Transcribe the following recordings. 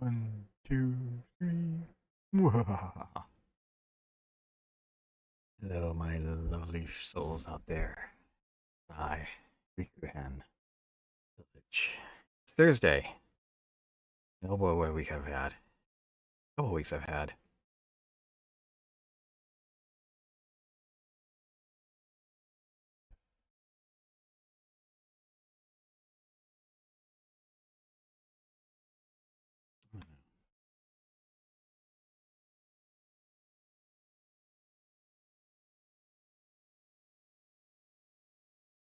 One, two, three. Mwahaha. Hello, my lovely souls out there. I, Rikuhan Village. It's Thursday. Oh boy, what a week I've had. A couple weeks I've had.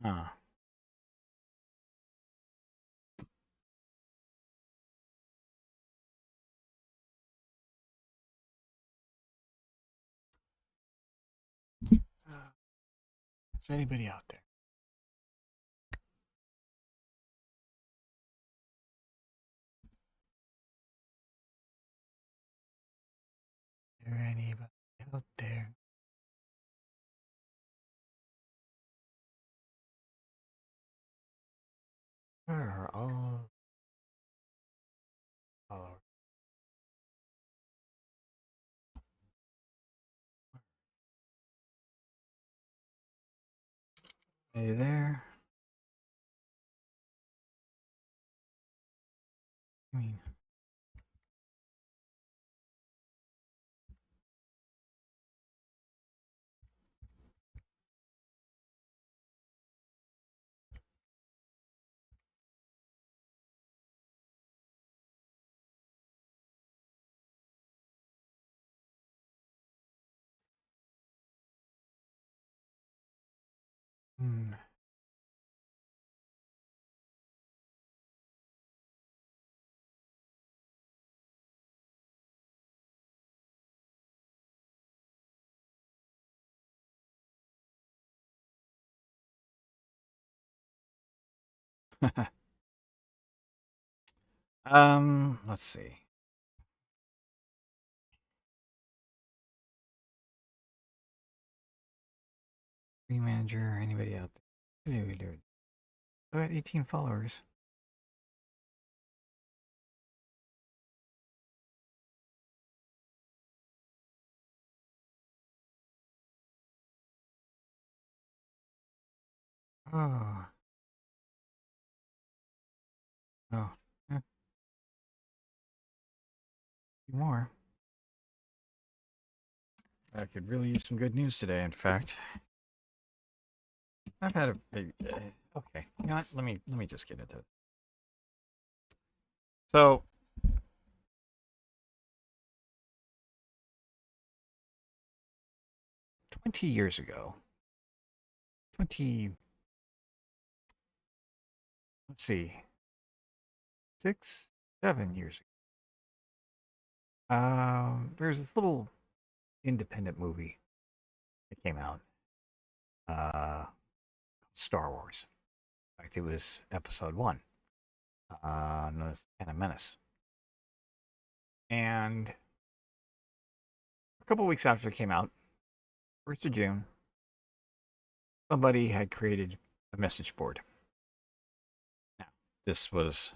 Huh. Is anybody out there? Is there anybody out there? Where are all followers? Hey there. I mean, hmm. Let's see. Free manager, anybody out there? I got 18 followers. Oh, oh, yeah, more. I could really use some good news today. In fact, I've had a big. Okay, you know what? Let me just get into it. So, 20 years ago, 20. Let's see, 6, 7 years ago. There's this little independent movie that came out. Uh, Star Wars. In fact, it was Episode One. Known as Phantom Menace. And a couple weeks after it came out, 1st of June, somebody had created a message board. Now, this was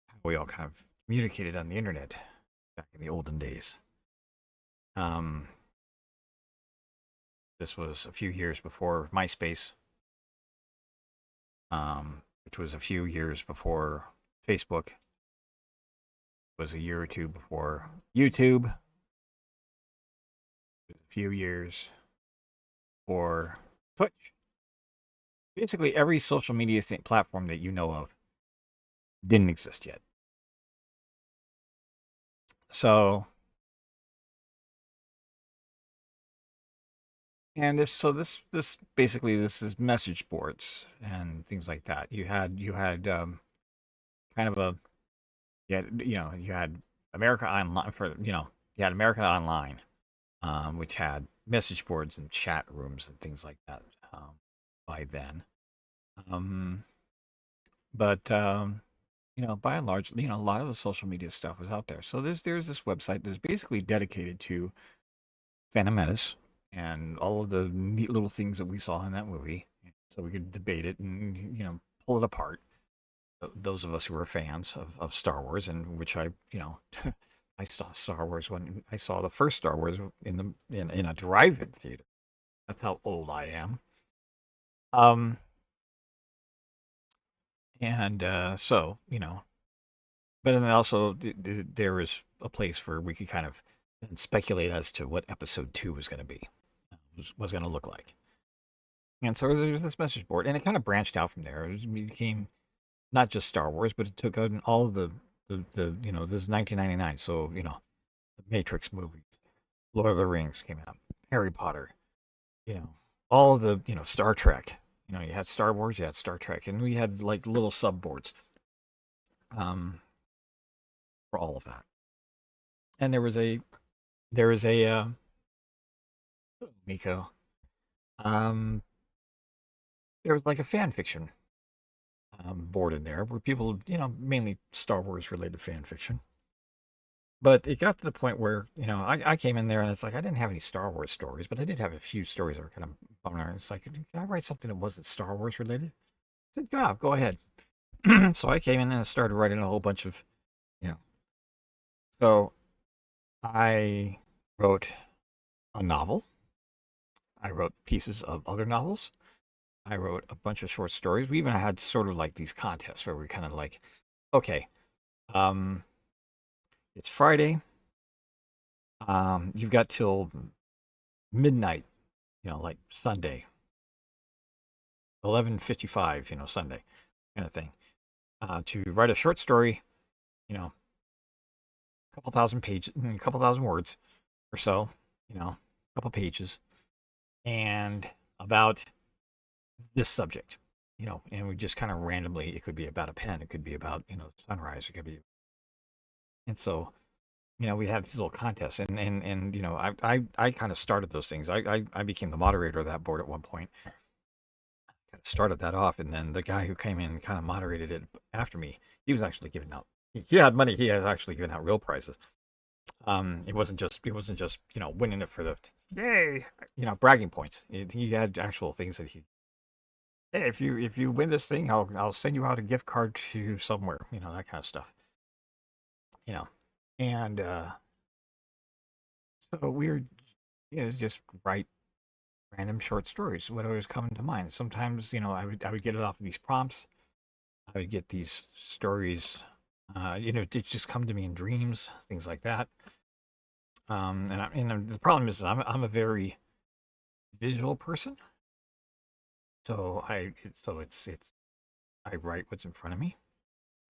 how we all kind of communicated on the internet back in the olden days. Um, this was a few years before MySpace, which was a few years before Facebook. It was a year or two before YouTube. It was a few years for Twitch. Basically, every social media platform that you know of didn't exist yet. So, and this basically this is message boards and things like that. You had kind of a you had America Online for you had America Online, which had message boards and chat rooms and things like that by then. Um, but by and large, a lot of the social media stuff was out there. So there's this website that's basically dedicated to Phantom Menace and all of the neat little things that we saw in that movie. So we could debate it and pull it apart. those of us who were fans of Star Wars, and which I, I saw Star Wars when I saw the first Star Wars in a drive-in theater. That's how old I am. Um, and so but then also there was a place where we could kind of speculate as to what episode two was going to be, was going to look like. And so there was this message board, and it kind of branched out from there. It became not just Star Wars, but it took on all the this is 1999, so the Matrix movies, Lord of the Rings came out, Harry Potter, you know, all the Star Trek. You had Star Wars, you had Star Trek, and we had like little subboards um, for all of that. And there was a Miko. Um, there was like a fan fiction board in there where people, mainly Star Wars related fan fiction. But it got to the point where, I came in there and it's like I didn't have any Star Wars stories, but I did have a few stories that were kind of bummer. It's like, can I write something that wasn't Star Wars related? I said, yeah, go ahead. So I came in and started writing a whole bunch of, you know. So I wrote a novel. I wrote pieces of other novels. I wrote a bunch of short stories. We even had sort of like these contests where we kind of like, okay, um, it's Friday. You've got till midnight, like Sunday, 11:55, Sunday, kind of thing, to write a short story, a couple thousand pages, a couple thousand words or so, a couple pages, and about this subject, and we just kind of randomly, it could be about a pen, it could be about, sunrise, it could be, and so, we had these little contests, and I kind of started those things. I became the moderator of that board at one point. Kind of started that off, and then the guy who came in and kind of moderated it after me, he was actually giving out. He had money. He had actually given out real prizes. It wasn't just winning it for the yay, bragging points. He had actual things that hey, if you win this thing, I'll send you out a gift card to somewhere, that kind of stuff, you know, and so we were, just write random short stories, whatever was coming to mind. Sometimes, I would get it off of these prompts. I would get these stories, it just come to me in dreams, things like that. And the problem is, I'm a very visual person, so it's I write what's in front of me.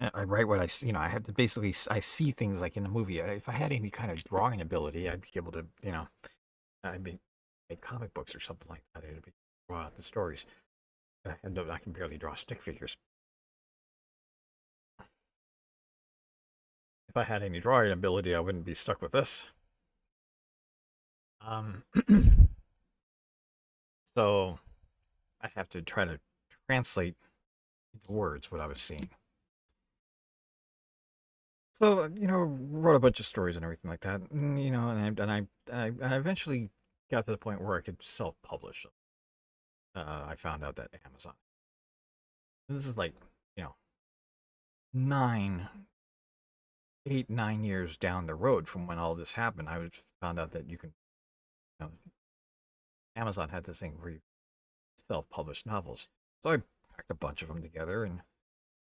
I write what I see. I have to basically I see things like in a movie. If I had any kind of drawing ability, I'd be able to, I'd be make comic books or something like that. It'd be draw out the stories. I can barely draw stick figures. If I had any drawing ability, I wouldn't be stuck with this. Um, so I have to try to translate into words what I was seeing. So wrote a bunch of stories and everything like that, and I eventually got to the point where I could self-publish. I found out that Amazon. And this is like you know 9, 8, 9 years down the road from when all this happened. Found out that you can. You know, Amazon had this thing where you self-publish novels. So I packed a bunch of them together in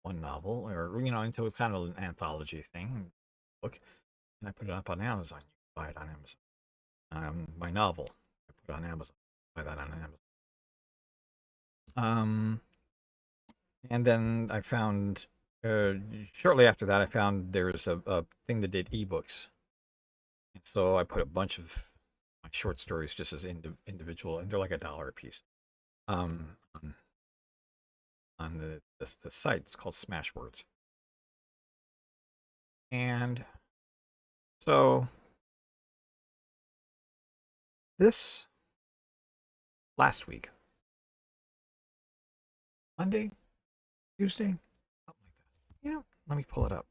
one novel, or into a kind of an anthology thing, book, and I put it up on Amazon. You can buy it on Amazon. My novel, I put on Amazon. Buy that on Amazon. Um, and then I found shortly after that, I found there's a thing that did ebooks, and so I put a bunch of my short stories just as individual, and they're like $1 a piece. Um, on, on the site, it's called Smashwords, and so this last week, Monday, Tuesday, something like that. Let me pull it up.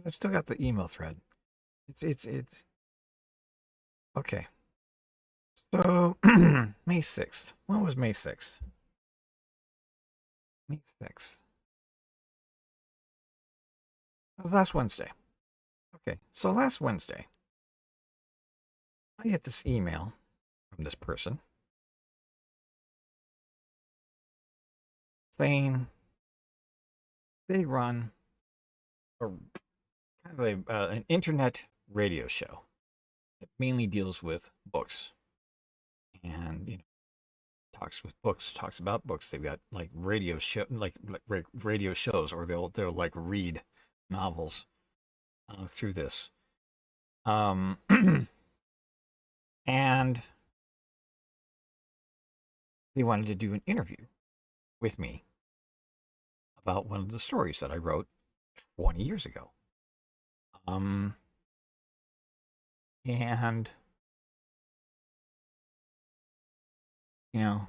I've still got the email thread. It's okay. So May 6th. When was May 6th? May 6th. Last Wednesday. Okay, so last Wednesday, I get this email from this person saying they run a kind of an internet radio show that mainly deals with books and talks with books, talks about books. They've got like radio shows, or they'll like read novels through this. Um, and they wanted to do an interview with me about one of the stories that I wrote 20 years ago. Um, and you know,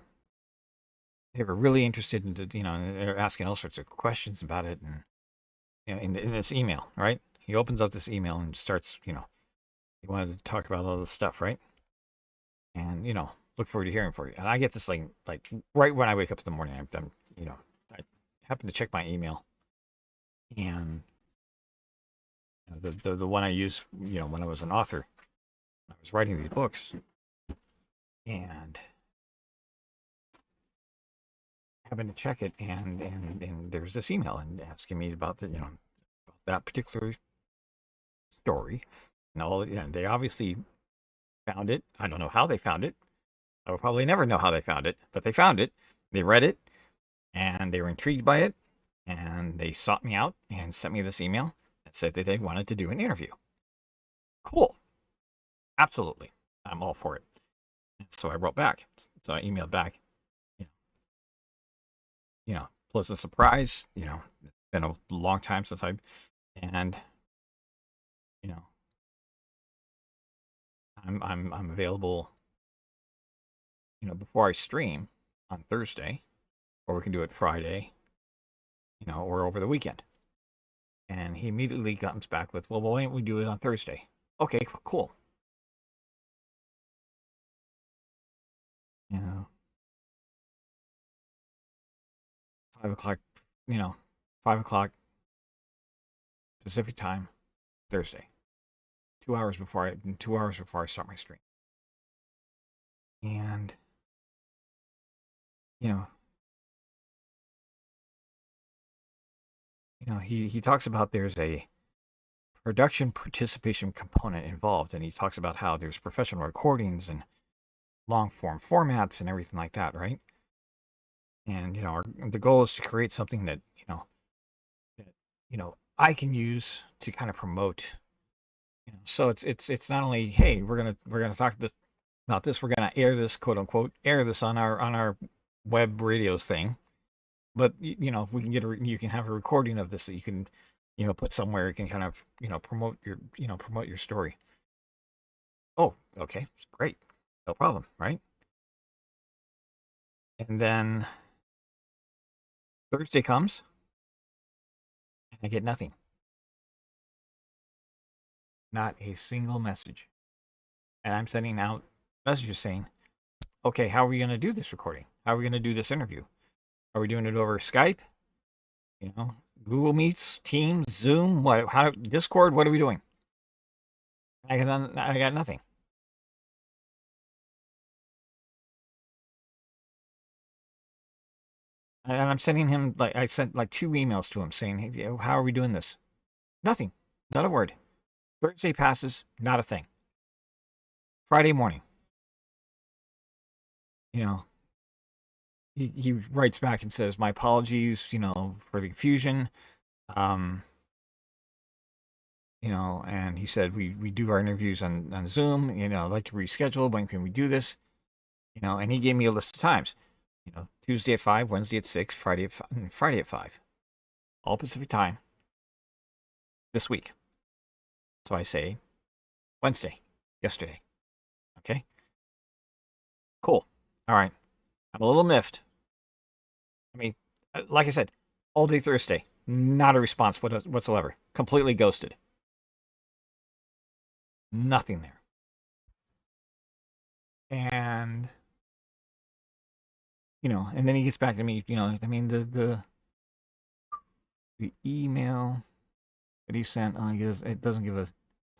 they were really interested in, they're asking all sorts of questions about it, and in this email, right? He opens up this email and starts, he wanted to talk about all this stuff, right? And look forward to hearing from you. And I get this like right when I wake up in the morning. I happen to check my email, and the one I use, when I was an author, I was writing these books, and happened to check it, and there's this email and asking me about about that particular story. They obviously found it. I don't know how they found it. I will probably never know how they found it, but they found it. They read it, and they were intrigued by it, and they sought me out and sent me this email that said that they wanted to do an interview. Cool. Absolutely. I'm all for it. And so I wrote back. So I emailed back. Pleasant surprise. It's been a long time since and I'm available, before I stream on Thursday, or we can do it Friday, or over the weekend. And he immediately comes back with, well, why don't we do it on Thursday? Okay, cool. 5 o'clock, 5 o'clock Pacific time, Thursday. 2 hours before I start my stream. And he talks about there's a production participation component involved, and he talks about how there's professional recordings and long form formats and everything like that, right? And the goal is to create something that I can use to kind of promote. So it's not only, hey, we're gonna talk about this, we're gonna air this, quote unquote, air this on our web radios thing, but if we can you can have a recording of this that you can put somewhere, you can kind of promote your story. Oh, okay, great, no problem, right? And then Thursday comes, and I get nothing. Not a single message. And I'm sending out messages saying, okay, how are we going to do this recording? How are we going to do this interview? Are we doing it over Skype? Google Meets, Teams, Zoom, Discord? What are we doing? I got nothing. And I'm sending him, I sent like 2 emails to him saying, hey, how are we doing this? Nothing. Not a word. Thursday passes, not a thing. Friday morning, he writes back and says, my apologies, for the confusion. And he said, we do our interviews on Zoom, I'd like to reschedule. When can we do this? And he gave me a list of times, Tuesday at 5, Wednesday at 6, Friday at 5, all Pacific time this week. So I say Wednesday, yesterday. Okay. Cool. All right. I'm a little miffed. I mean, like I said, all day Thursday, not a response whatsoever. Completely ghosted. Nothing there. And and then he gets back to me, I mean the email that he sent. It doesn't give us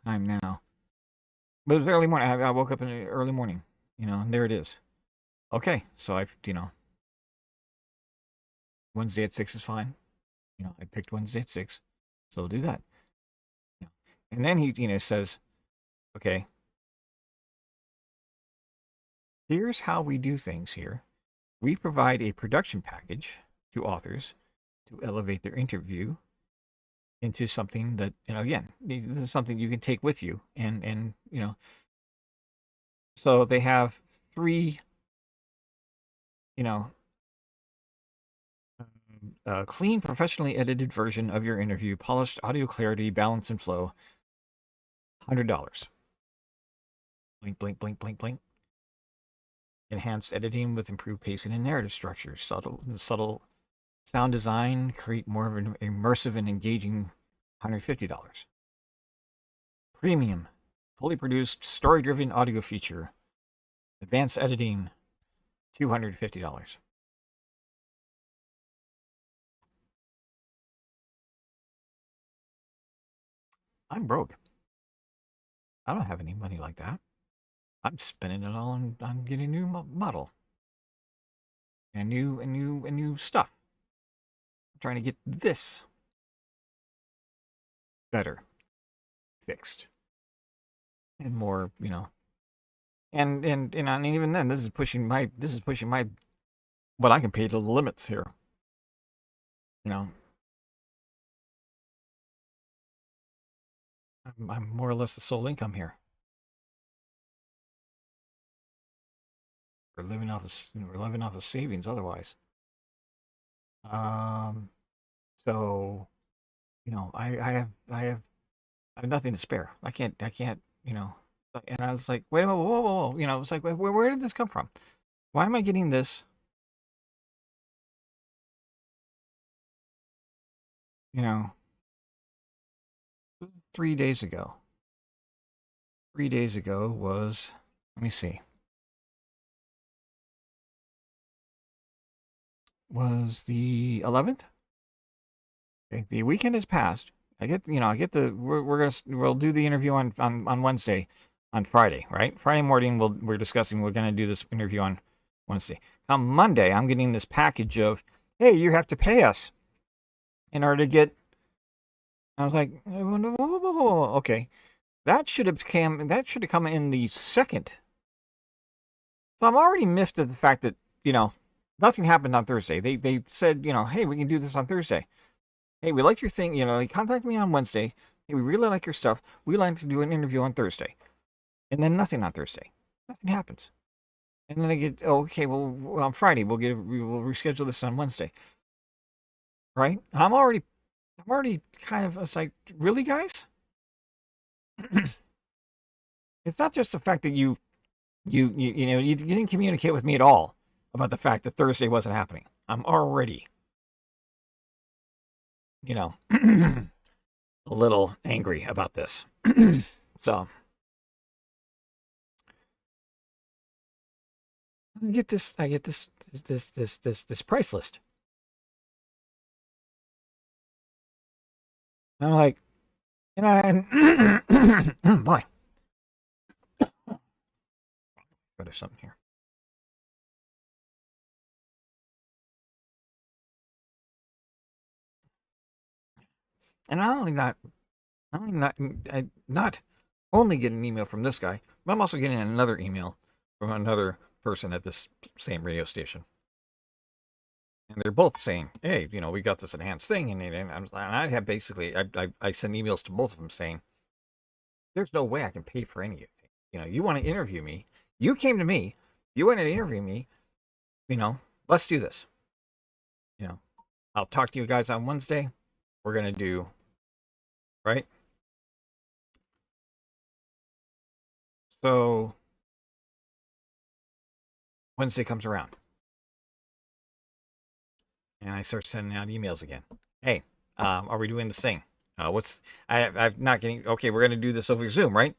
time now, but it was early morning. I woke up in the early morning, and there it is. Okay, so Wednesday at 6 is fine. I picked Wednesday at 6, so we'll do that. And then he, says, okay, here's how we do things here. We provide a production package to authors to elevate their interview into something that, again, this is something you can take with you. And so they have 3, clean, professionally edited version of your interview, polished audio clarity, balance, and flow, $100. Blink, blink, blink, blink, blink. Enhanced editing with improved pacing and narrative structure, subtle sound design, create more of an immersive and engaging, $150. Premium, fully produced, story-driven audio feature, advanced editing, $250. I'm broke. I don't have any money like that. I'm spending it all on getting a new model and new stuff. I'm trying to get this better, fixed, and more, and even then, this is pushing my what I can pay to the limits here. I'm more or less the sole income here. We're living off of savings otherwise. So, I have nothing to spare. I can't, and I was like, wait a minute, whoa. It's like, where did this come from? Why am I getting this? 3 days ago. 3 days ago was, let me see, was the 11th. Okay, the weekend has passed. We'll do the interview on Wednesday, on Friday, right? Friday morning, we're going to do this interview on Wednesday. On Monday, I'm getting this package of, hey, you have to pay us in order to get. I was like, whoa. Okay, that should have come in the second. So I'm already miffed at the fact that nothing happened on Thursday. They said, hey, we can do this on Thursday. Hey, we like your thing. They contacted me on Wednesday. Hey, we really like your stuff. We'd like to do an interview on Thursday. And then nothing on Thursday. Nothing happens. And then I get, okay, well, on Friday, we'll reschedule this on Wednesday. Right? I'm already kind of, it's like, really, guys? It's not just the fact that you didn't communicate with me at all about the fact that Thursday wasn't happening. I'm already, a little angry about this. So I get this price list. And I'm like, boy, there's something here. And I'm not only getting an email from this guy, but I'm also getting another email from another person at this same radio station. And they're both saying, hey, we got this enhanced thing. And I have basically, I send emails to both of them saying, there's no way I can pay for any of it. You want to interview me. You came to me. You want to interview me. Let's do this. I'll talk to you guys on Wednesday. We're going to do, right? So Wednesday comes around. And I start sending out emails again. Hey, are we doing this thing? I'm not getting, okay, we're going to do this over Zoom, right?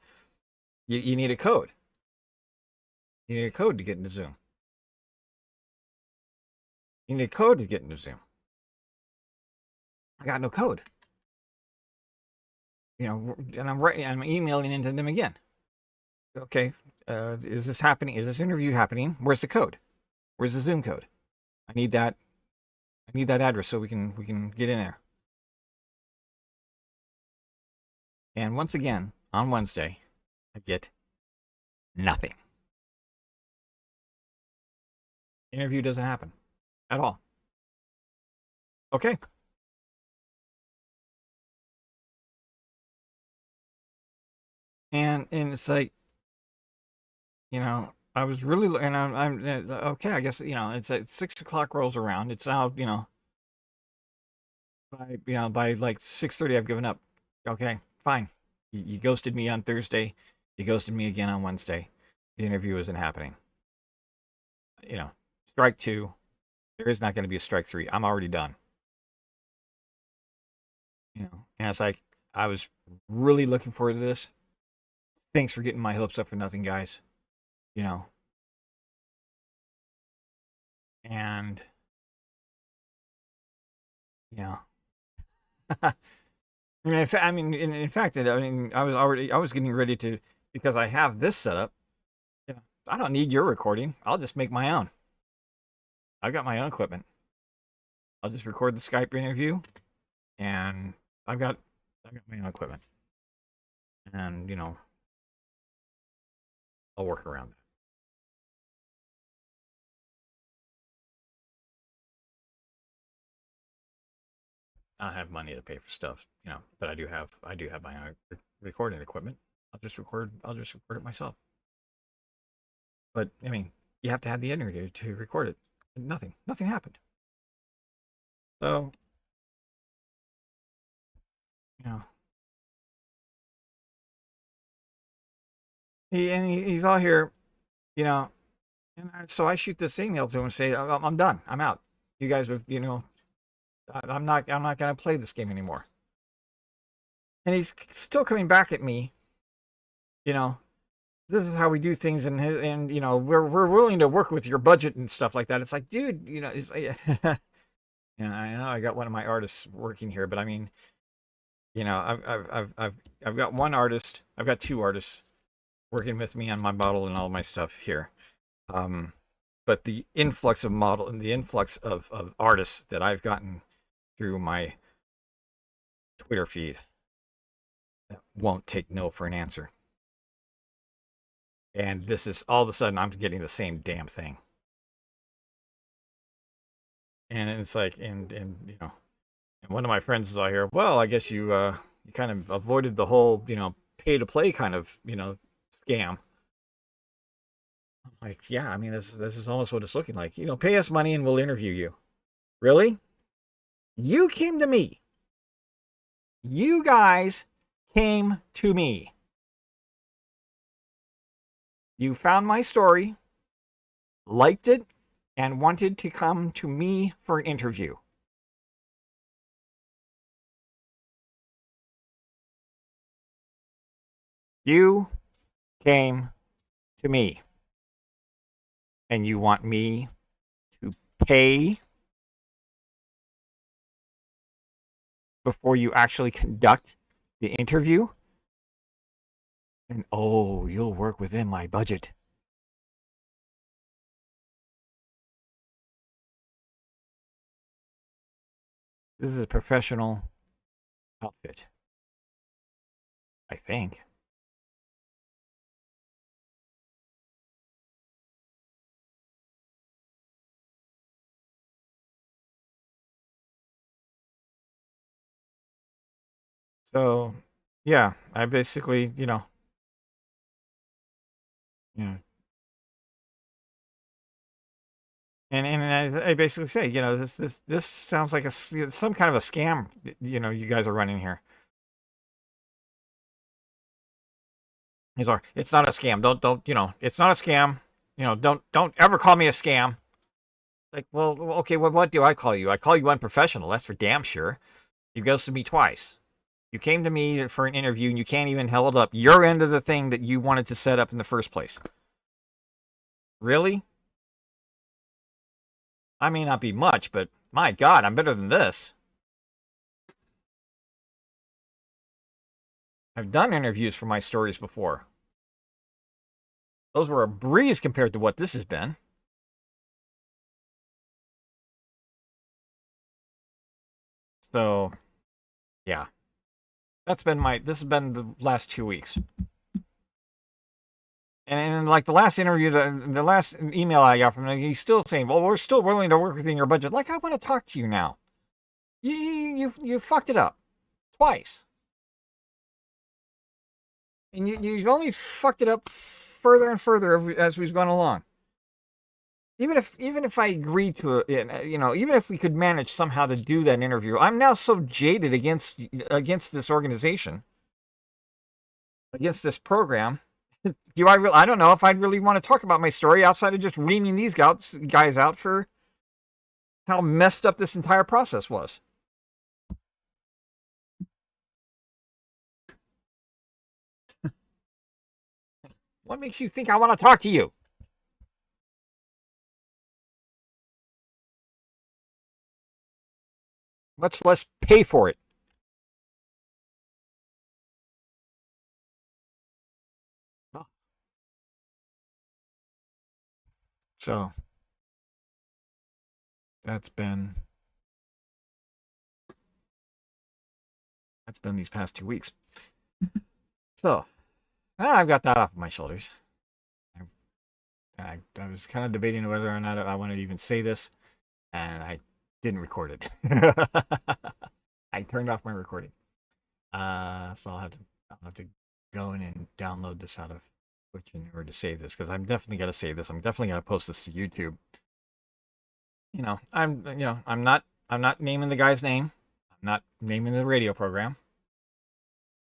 You need a code. You need a code to get into Zoom. You need a code to get into Zoom. I got no code. and I'm emailing into them again. Okay, is this happening? Is this interview happening? Where's the code? Where's the Zoom code? I need that. I need that address so we can get in there. And once again, on Wednesday, I get nothing. Interview doesn't happen at all. Okay. And it's like, I was really, and I'm okay. I guess it's at 6 o'clock rolls around. It's now, by like 6:30, I've given up. Okay, fine. You ghosted me on Thursday. You ghosted me again on Wednesday. The interview isn't happening. Strike two. There is not going to be a strike three. I'm already done. And it's like I was really looking forward to this. Thanks for getting my hopes up for nothing, guys. You know, and you know, in fact, I was getting ready to, because I have this set up. I don't need your recording. I'll just make my own. I've got my own equipment. I'll just record the Skype interview, and I've got my own equipment, and I'll work around it. I have money to pay for stuff, but I do have my own recording equipment. I'll just record it myself. But you have to have the interview to record it. Nothing happened. So, you know, he's all here, you know, so I shoot this email to him and say, I'm done. I'm out. You guys are, I'm not going to play this game anymore. And he's still coming back at me, you know, this is how we do things, and we're willing to work with your budget and stuff like that. It's like, dude, it's like, I know I got one of my artists working here, but I've got one artist, I've got two artists working with me on my model and all my stuff here. But the influx of model and the influx of artists that I've gotten through my Twitter feed that won't take no for an answer. And this is all of a sudden I'm getting the same damn thing. And it's like, and one of my friends is out here, well, I guess you kind of avoided the whole, pay to play kind of, scam. I'm like, yeah, this is almost what it's looking like. Pay us money and we'll interview you. Really? You came to me. You guys came to me. You found my story, liked it, and wanted to come to me for an interview. You came to me, and you want me to pay before you actually conduct the interview? And oh, you'll work within my budget. This is a professional outfit, I think. So, yeah, I basically, yeah. And I basically say, this sounds like some kind of a scam, you guys are running here. He's like, it's not a scam. Don't, it's not a scam. Don't ever call me a scam. Like, well, okay, what do I call you? I call you unprofessional. That's for damn sure. You ghosted me twice. You came to me for an interview and you can't even hold up your end of the thing that you wanted to set up in the first place. Really? I may not be much, but my God, I'm better than this. I've done interviews for my stories before. Those were a breeze compared to what this has been. So, yeah. This has been the last 2 weeks. And like the last interview, the last email I got from him, he's still saying, "Well, we're still willing to work within your budget." Like, I want to talk to you now. You fucked it up twice, and you've only fucked it up further and further as we've gone along. Even if I agreed to it, even if we could manage somehow to do that interview, I'm now so jaded against this organization, against this program. I don't know if I'd really want to talk about my story outside of just reaming these guys out for how messed up this entire process was. What makes you think I want to talk to you? Much less pay for it. So that's been these past 2 weeks. So I've got that off of my shoulders. I was kind of debating whether or not I wanted to even say this, and I didn't record it. I turned off my recording. So I'll have to go in and download this out of Twitch in order to save this, because I'm definitely gonna save this. I'm definitely gonna post this to YouTube. I'm not naming the guy's name. I'm not naming the radio program.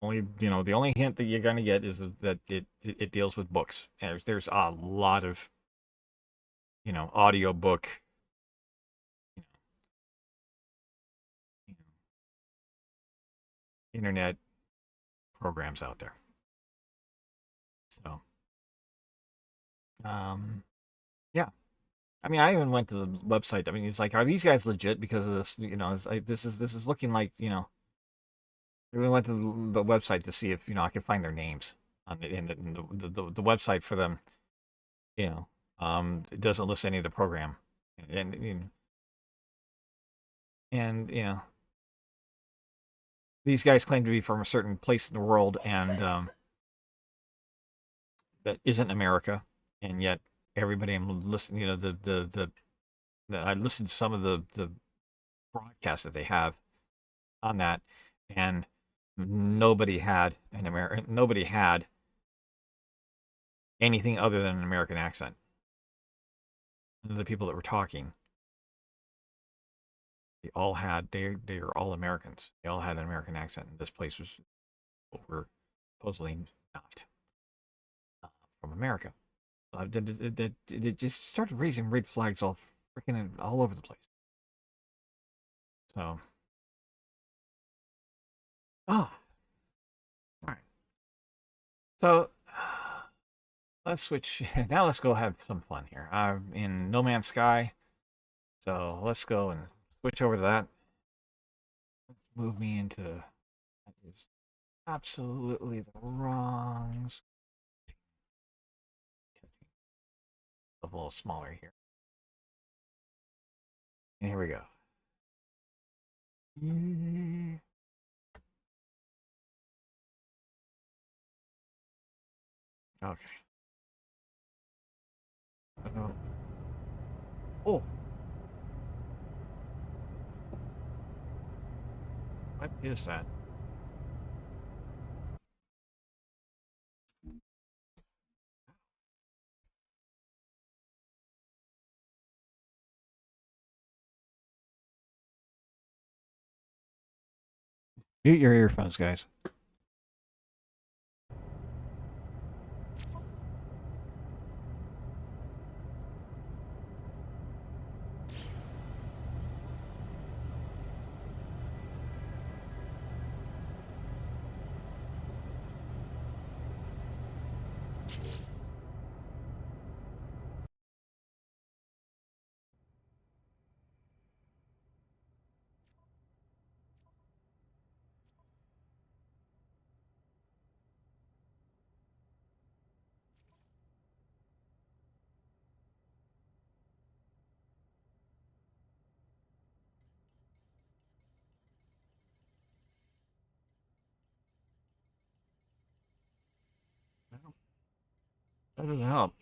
The only hint that you're gonna get is that it deals with books. And there's a lot of audio book you know, internet programs out there. So yeah. I mean, I even went to the website. I mean, it's like, are these guys legit? Because of this, it's like, this is looking like, I really went to the website to see if I could find their names on the website for them. It doesn't list any of the program, and these guys claim to be from a certain place in the world, and that isn't America, and yet everybody I'm listening, I listened to some of the broadcasts that they have on that, and nobody had anything other than an American accent. The people that were talking, they are all Americans. They all had an American accent. This place was over supposedly not from America. It just started raising red flags all over the place. So, all right. So let's switch. Now let's go have some fun here. I'm in No Man's Sky. So let's go and switch over to that. Move me into that is absolutely the wrong. A little smaller here. And here we go. Okay. Oh. What is that? Mute your earphones, guys. That doesn't help.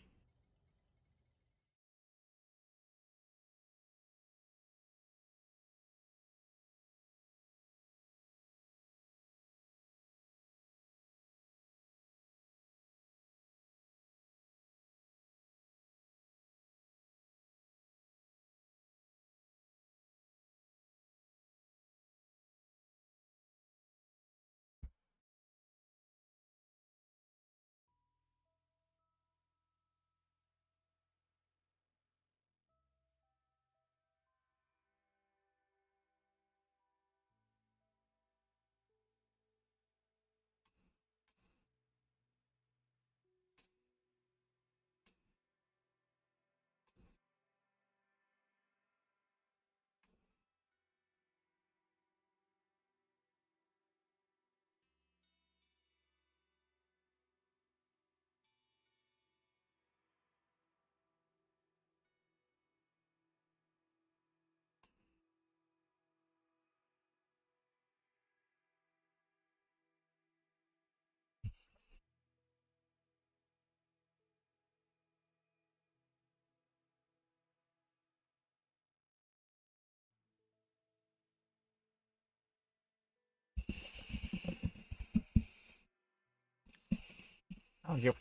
I don't get.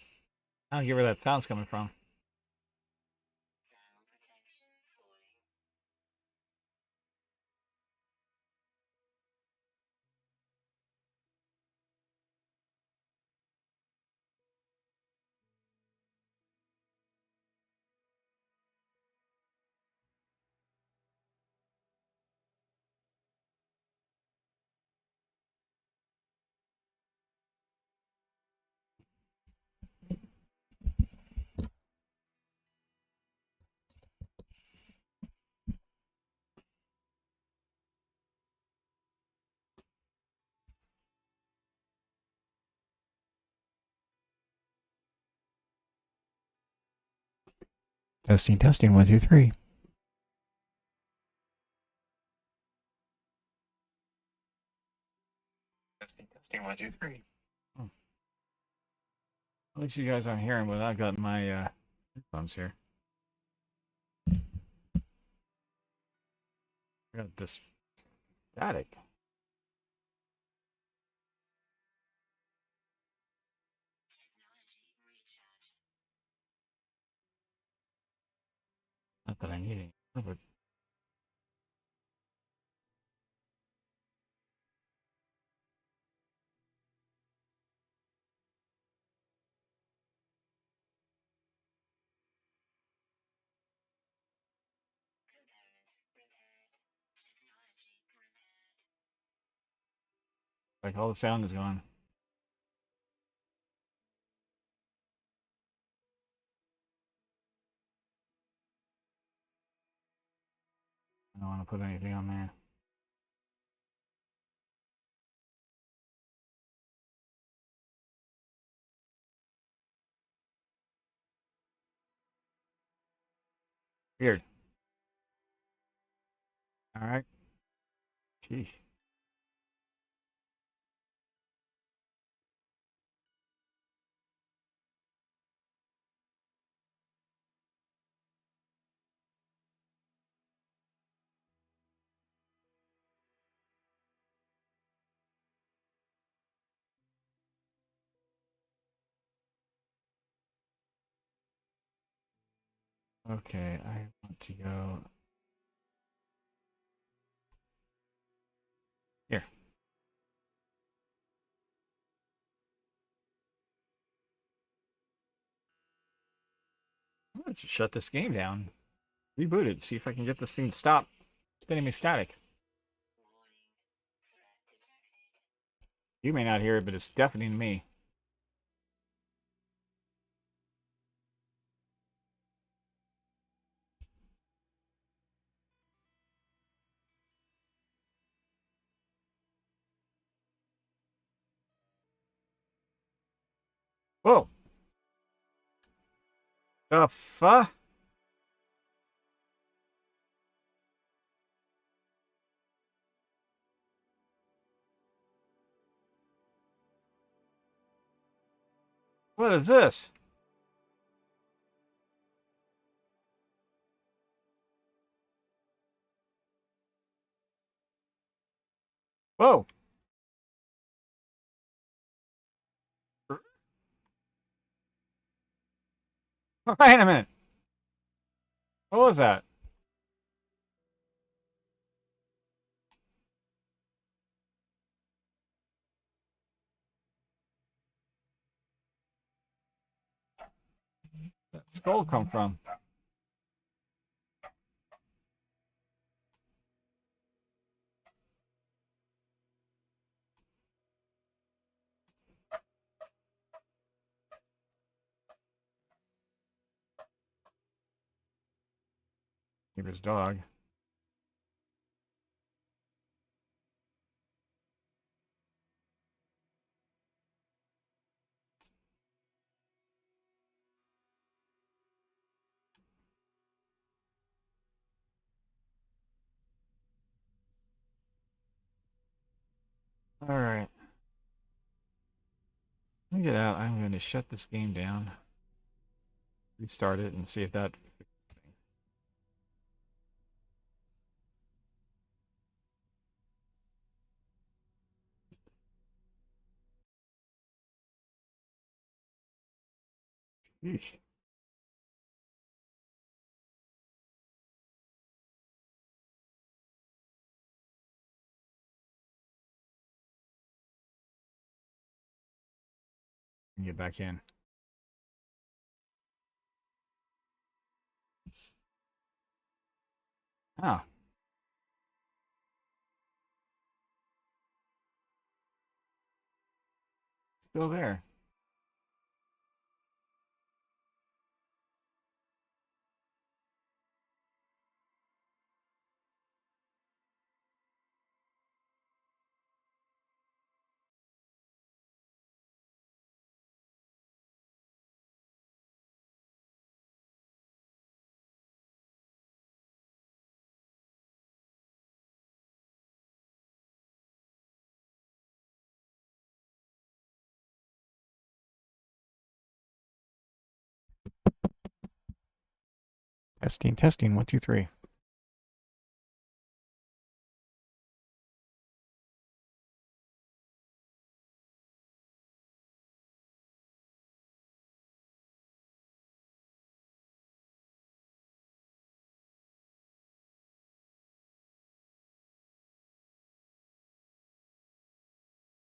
I don't get where that sound's coming from. Testing, testing, 1, 2, 3. Testing, testing, 1, 2, 3. Oh, at least you guys aren't hearing what I've got in my headphones here. I got this static. Not that I need any. But like all the sound is gone. I don't want to put anything on there. Weird. All right. Sheesh. Okay, I want to go here. Let's shut this game down. Reboot it. See if I can get this thing to stop sending me static. You may not hear it, but it's deafening to me. Whoa. The fuck? What is this? Whoa! Wait a minute. What was that? That skull come from? Neighbor's dog. All right. Let me get out. I'm going to shut this game down, restart it, and see if that fixes things. Yeesh. Get back in. Ah, still there. Testing, testing. 1, 2, 3.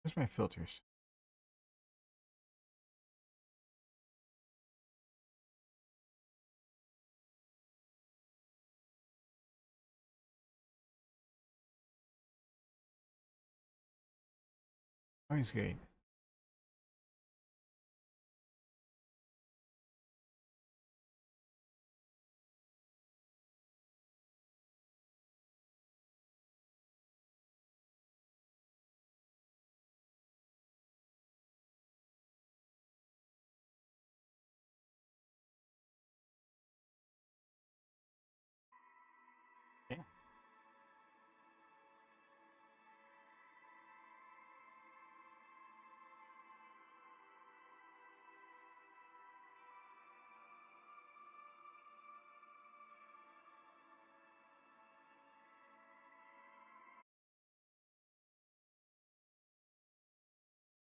Where's my filters? Noise gate. Yeah.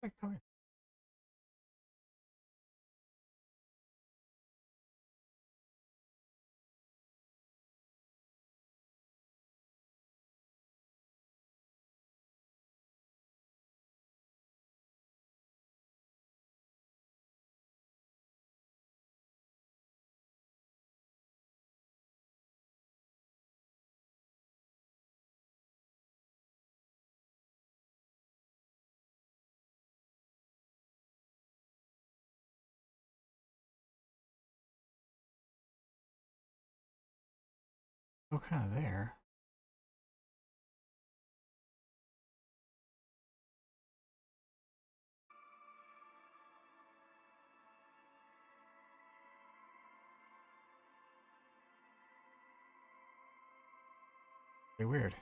Hey, come here. Oh, kind of there. Very weird.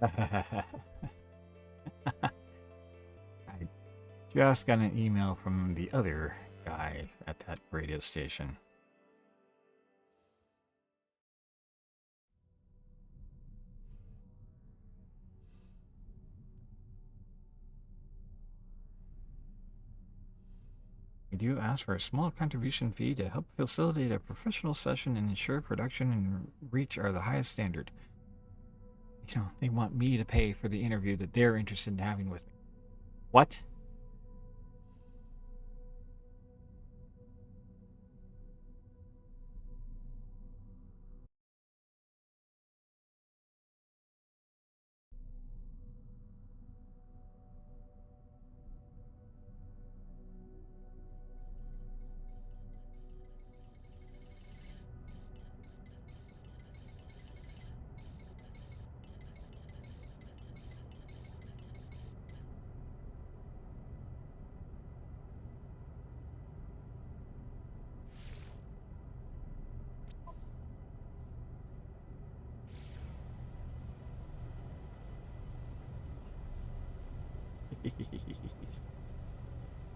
I just got an email from the other guy at that radio station. We do ask for a small contribution fee to help facilitate a professional session and ensure production and reach are the highest standard. You know, they want me to pay for the interview that they're interested in having with me. What?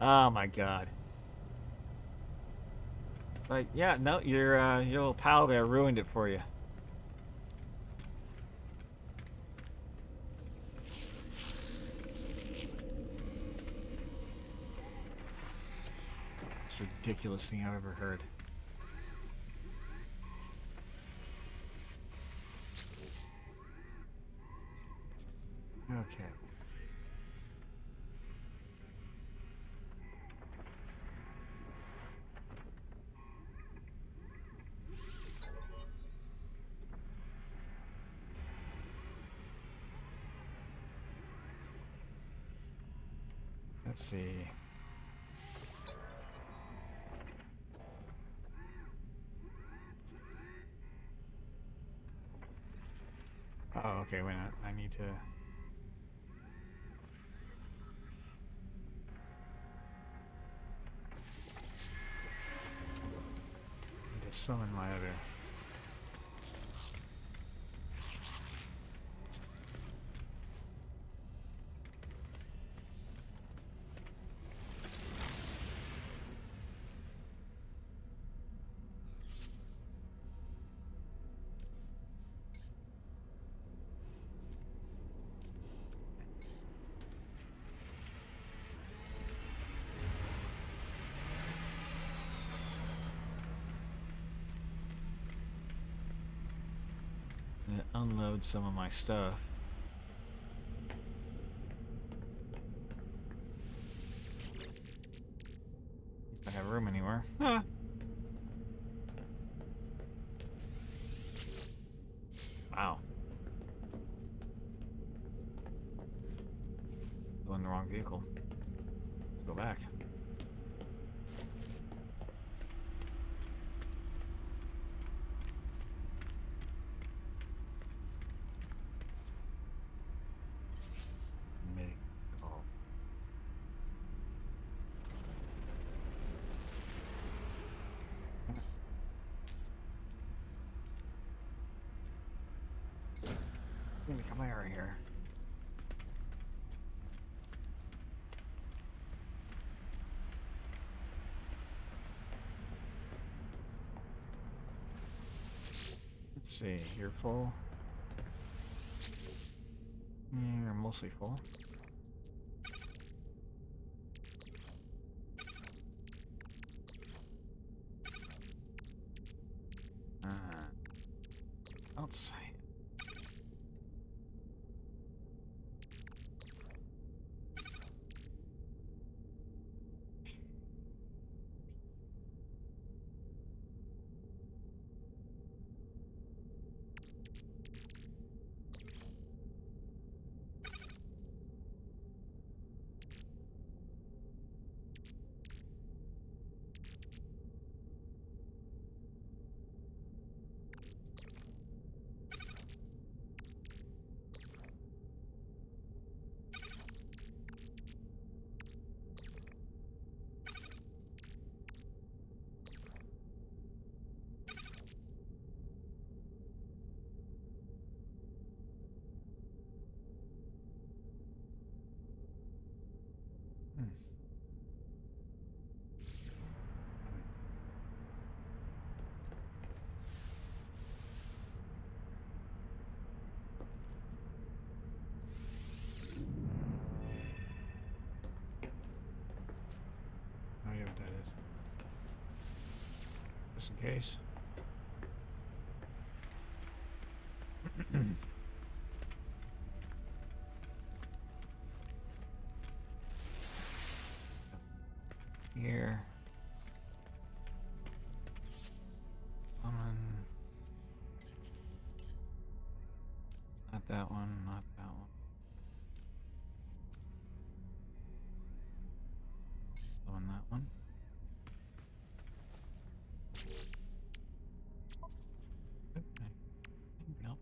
Oh my god. Like, yeah, no, your little pal there ruined it for you. It's the ridiculous thing I've ever heard. Okay. Let's see. Oh, okay, wait a minute. I need to... summon my other... unload some of my stuff. If I have room anywhere. Huh. Wow. Go in the wrong vehicle. Let's go back. Let me come over here. Let's see, you're full. You're mostly full. Outside. just in case. Here. Not that one, not that one. On that one. Nope.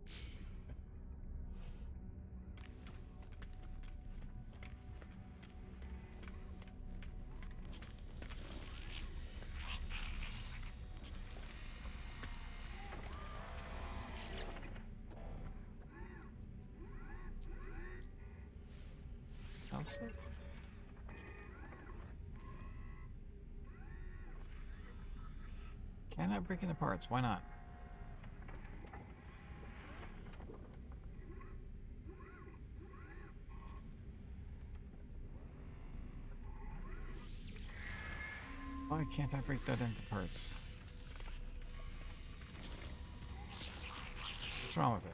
Also, cannot break into parts. Why not? Why can't I break that into parts? What's wrong with it?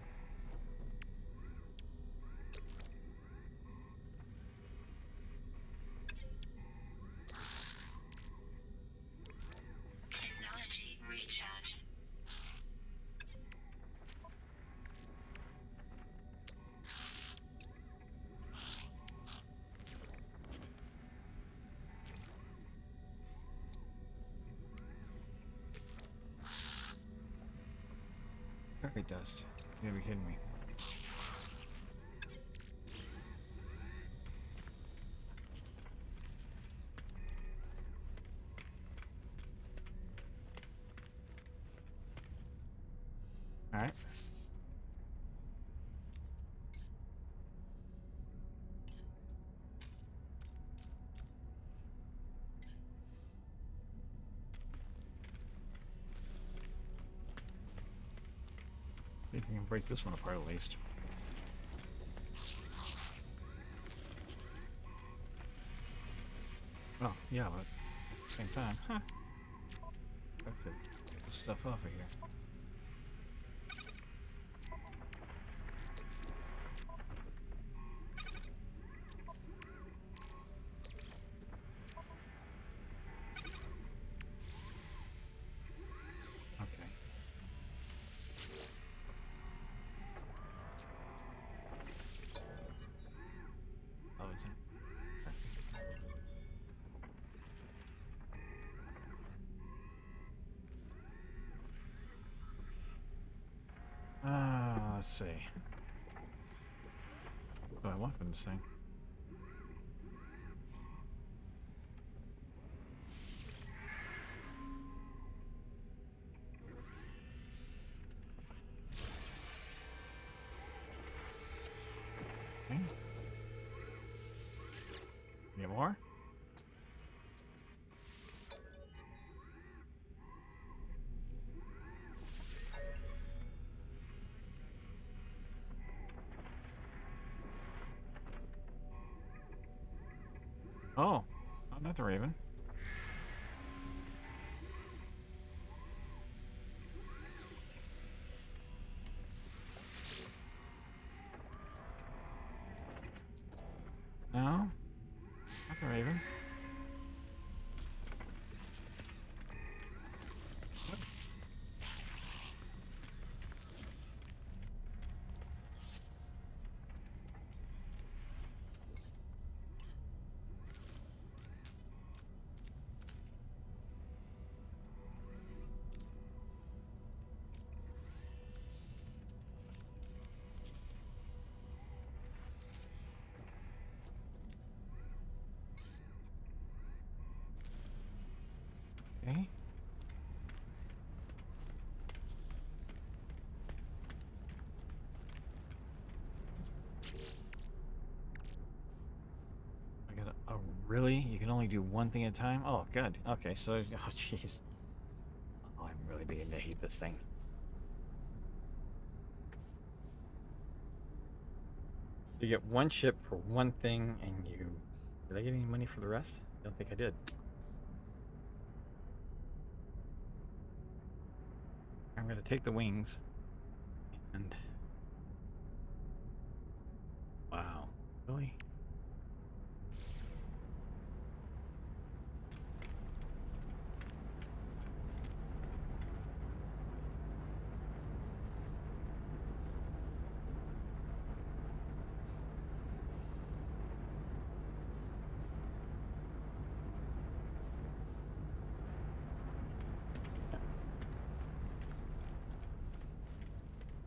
Technology recharge. Fairy dust. You gotta be kidding me. Alright. See if you can break this one apart at least. Oh, yeah, but at the same time, huh? I have to get this stuff off of here. Okay. Oh, it's in. Let's see. What do I want from this thing? Okay. Get more? Oh, not the Raven. No, not the Raven. Okay. I gotta. Oh, really? You can only do one thing at a time? Oh, good. Okay, so. Oh, jeez. Oh, I'm really beginning to hate this thing. You get one chip for one thing, and you. Did I get any money for the rest? I don't think I did. I'm going to take the wings and... Wow. Really?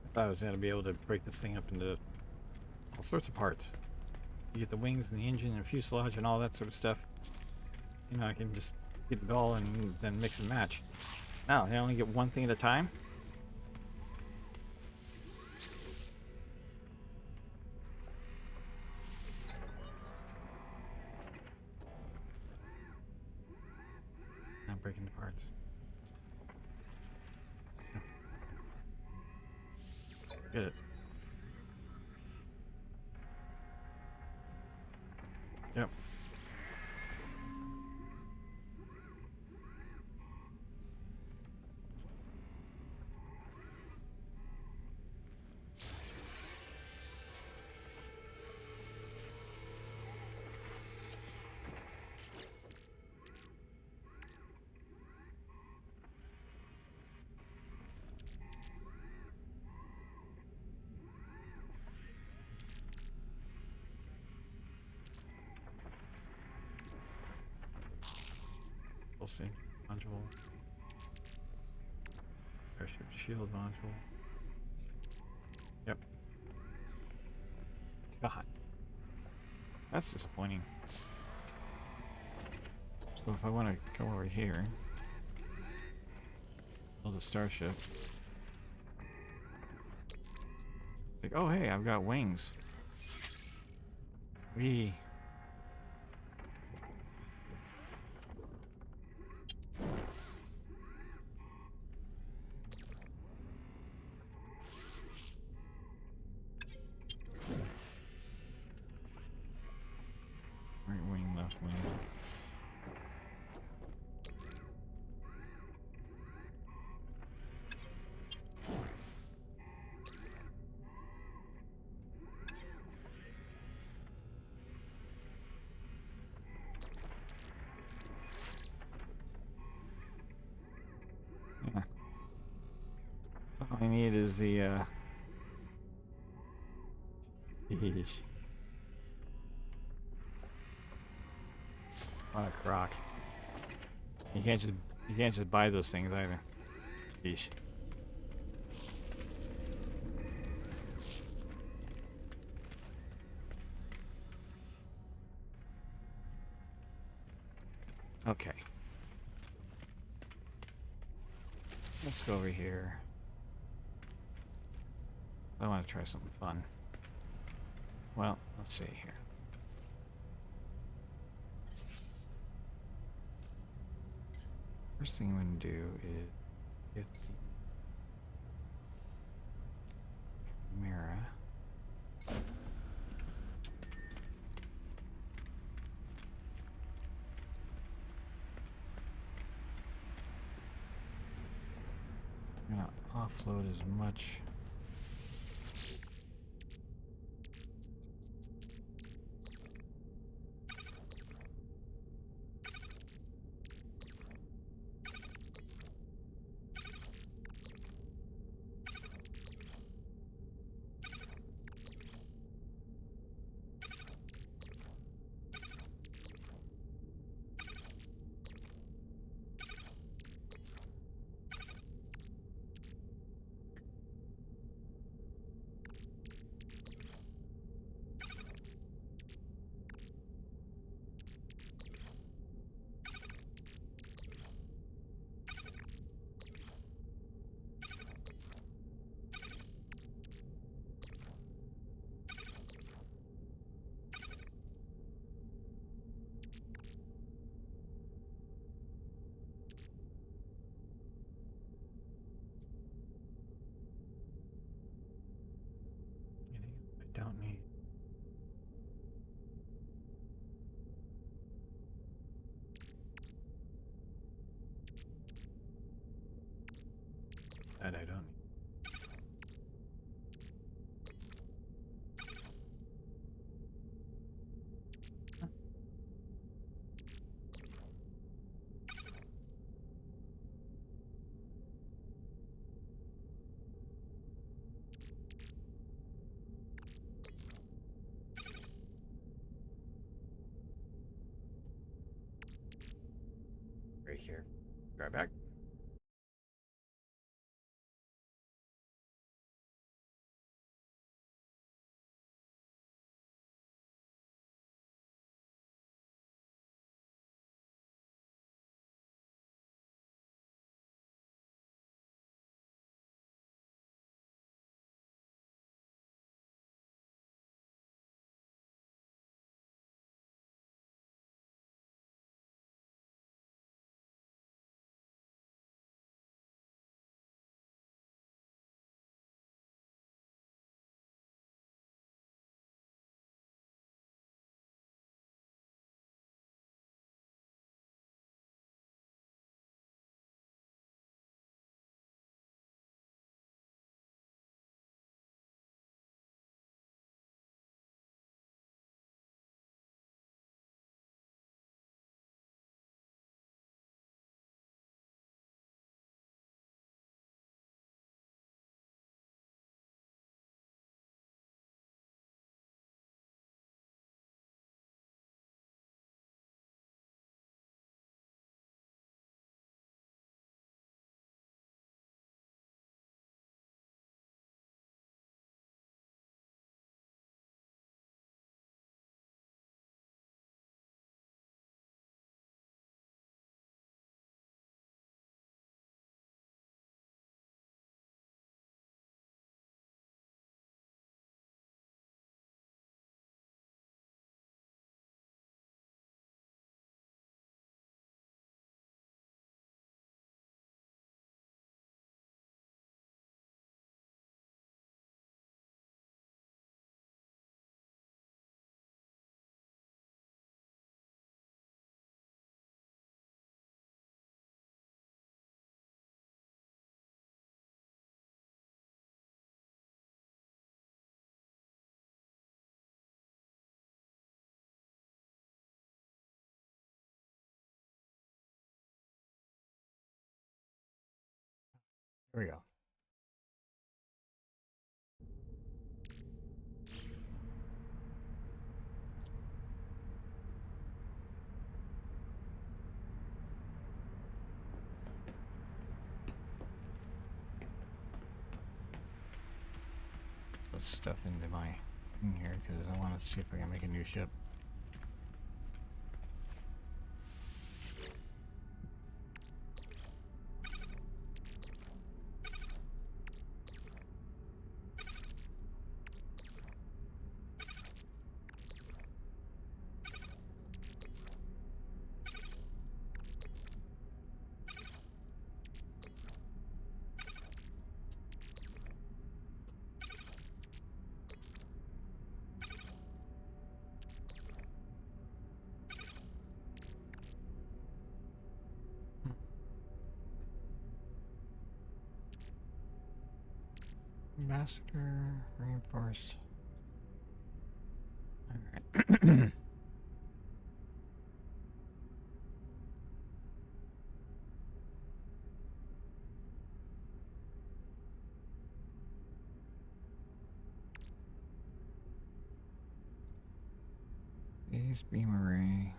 I thought I was going to be able to break this thing up into all sorts of parts. You get the wings and the engine and fuselage and all that sort of stuff. You know, I can just get it all and then mix and match. Now, I only get one thing at a time? I'm breaking the parts. Get it. Yep. Pulsing module. Airship shield module. Yep. God. That's disappointing. So if I want to go over here, build a starship. Like, oh hey, I've got wings. Wee. Right wing, left wing. Yeah. All I need is the Yeesh. What a crock. You can't just buy those things either. Yeesh. Okay. Let's go over here. I want to try something fun. Well, let's see here. First thing I'm going to do is get the Chimera. I'm going to offload as much. That I don't. Right here. Right back. There we go. Put stuff into my thing here because I want to see if I can make a new ship. Ambassador reinforced. Alright. Phase beam array.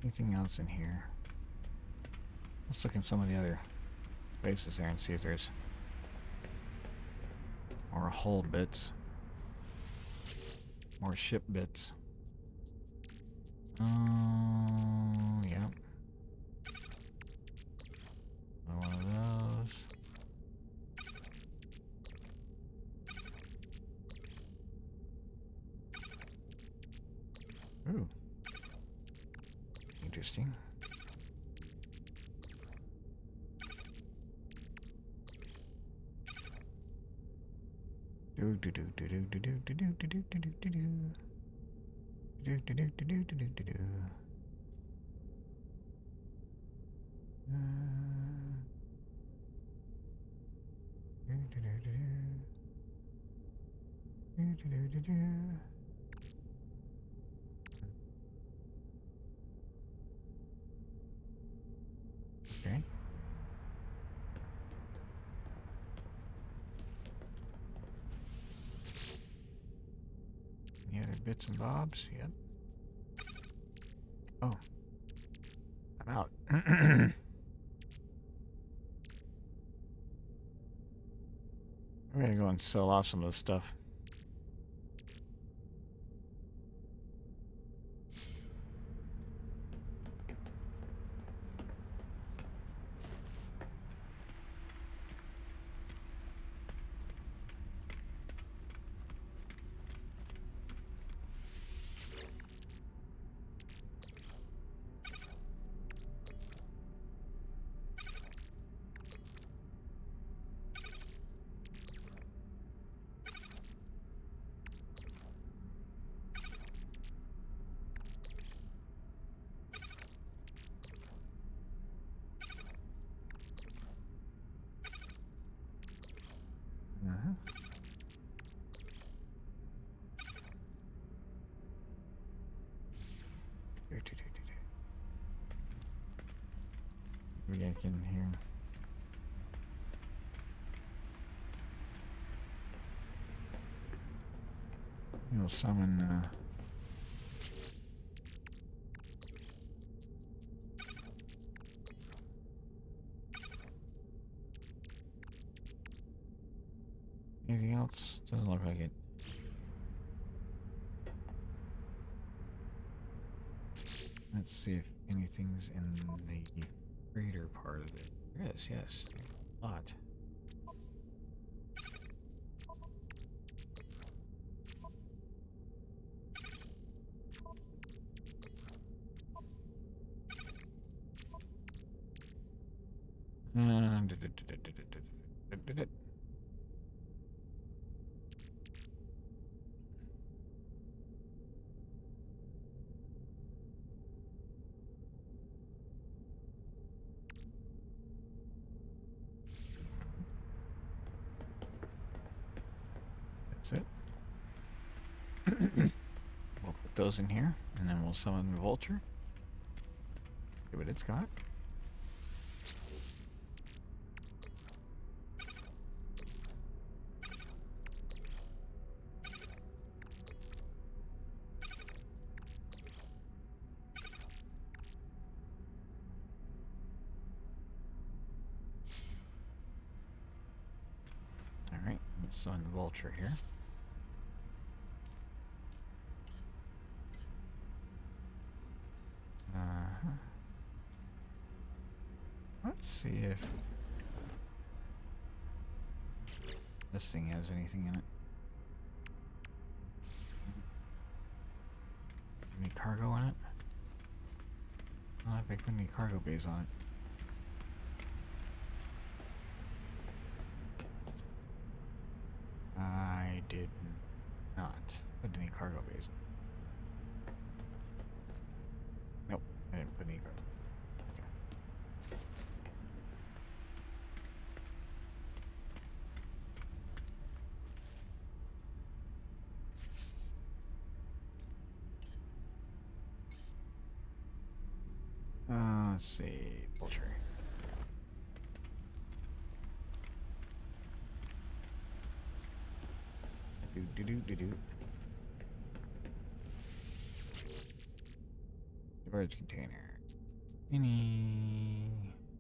Anything else in here? Let's look in some of the other places there and see if there's more hull bits, more ship bits. Oh, yeah. One of those. Ooh. Interesting. Do do do do do do do do do do do do do do do. Do do do do do do do do do. Do do do do do. Do do do do do. Okay. Any other bits and bobs? Yep. Oh. I'm out. I'm gonna go and sell off some of this stuff. Uh-huh. Maybe I can hear. You'll summon. Anything else? Doesn't look like it. Let's see if anything's in the freighter part of it. There is, yes. A lot. That's it. We'll put those in here, and then we'll summon the vulture. See what it's got. Alright, let's summon the vulture here. Let's see if this thing has anything in it. Any cargo in it? Not if I put any cargo bays on it. I did not put any cargo bays. Nope, I didn't put any cargo. Let's see, poultry. Do. Storage container. Any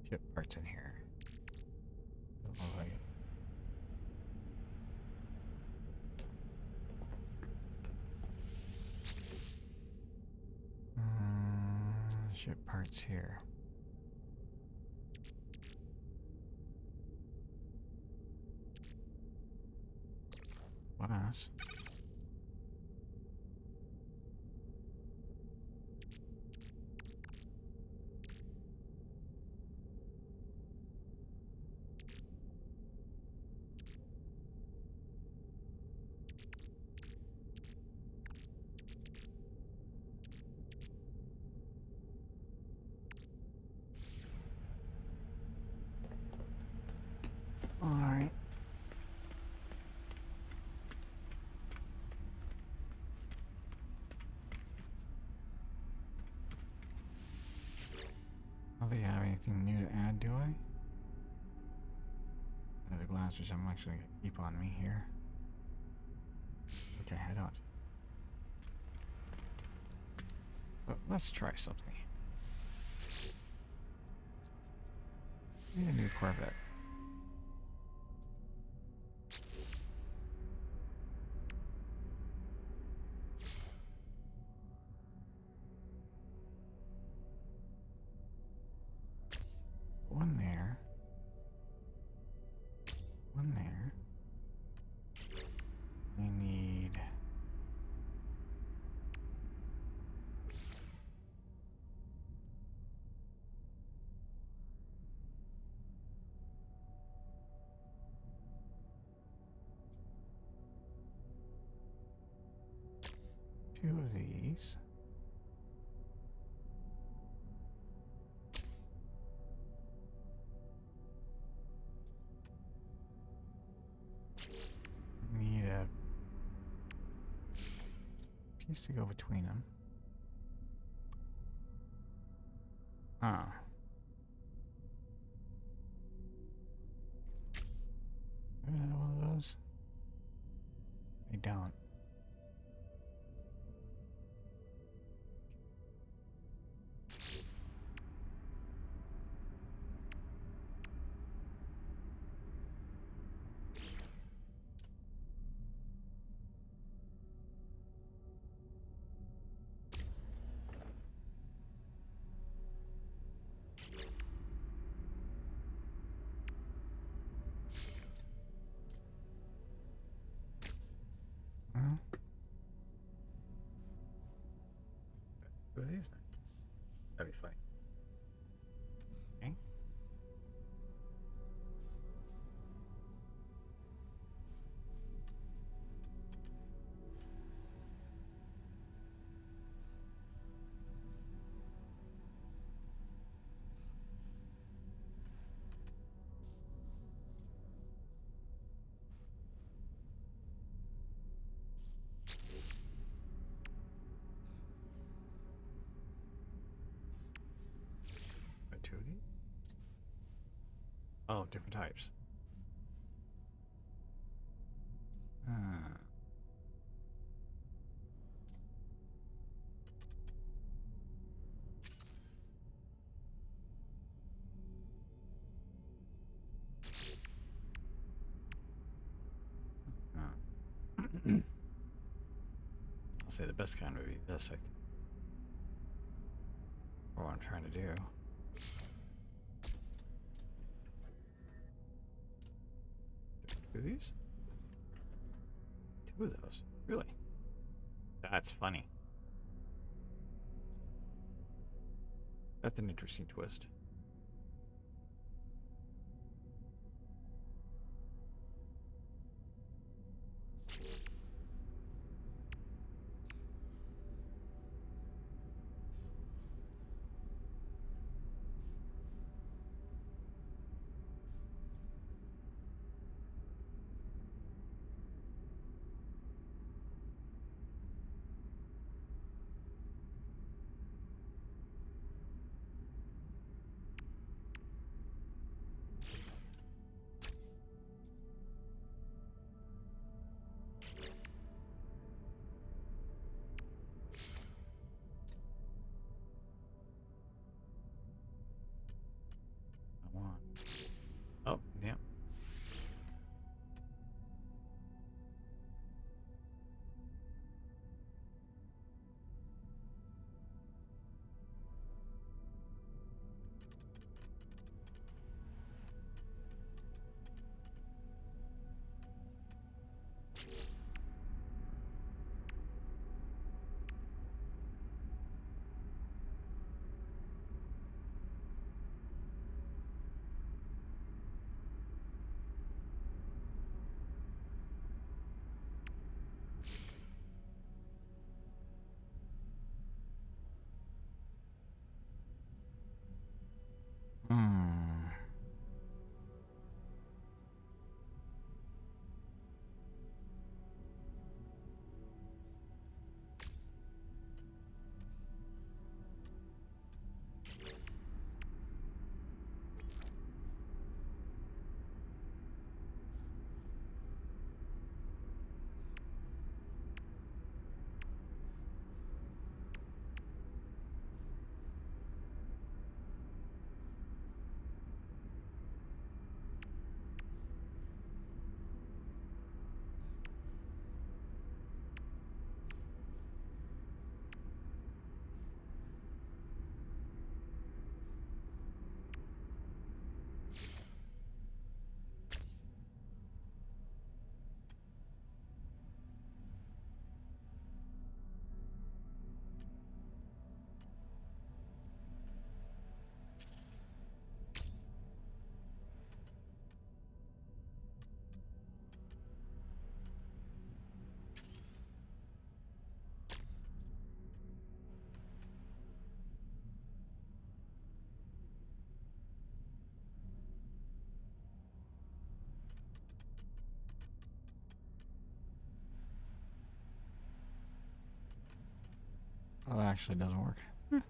ship parts in here? Don't look like it. Ship parts here. Glass. don't think I have anything new to add, do I? The glass, which I'm actually going to keep on me here. Okay, I don't. But let's try something. Need a new Corvette. One there. One there. I need... two of these. I need a piece to go between them. Ah. Do I have one of those? I don't. Well, two of these? That'd be funny. Okay. Two of these? Oh, different types. Ah. I'll say the best kind would be this, I think. Or what I'm trying to do. Two of these? Two of those? Really? That's funny. That's an interesting twist. Oh, that actually doesn't work. Oh,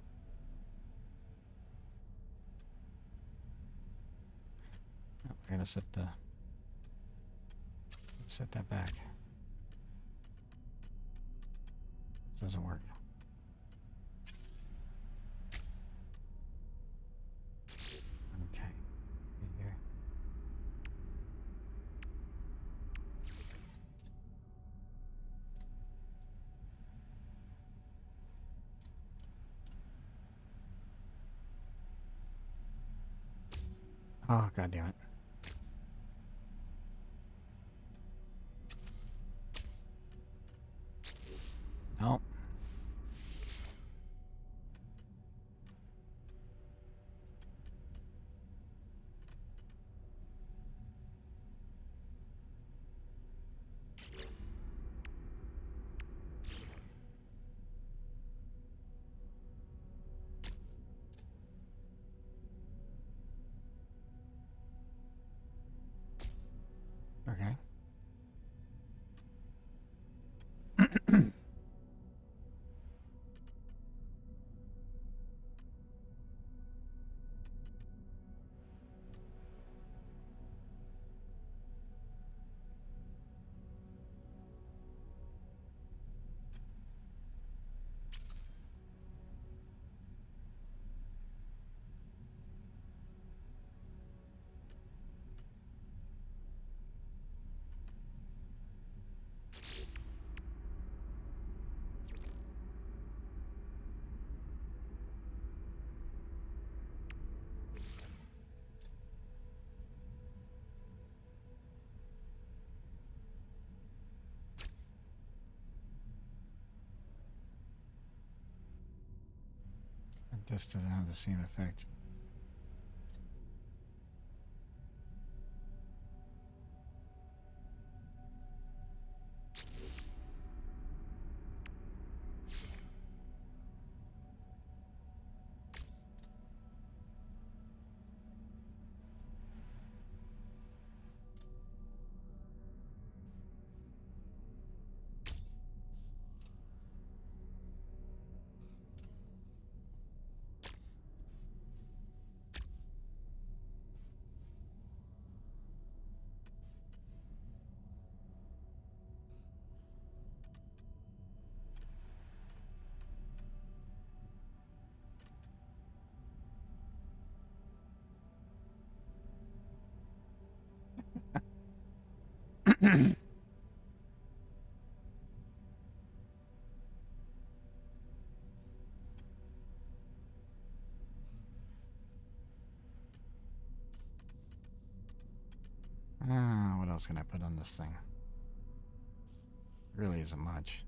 I gotta set that back. This doesn't work. Okay. Here. Oh, god damn it. No. Okay. It just doesn't have the same effect. What else can I put on this thing? Really isn't much.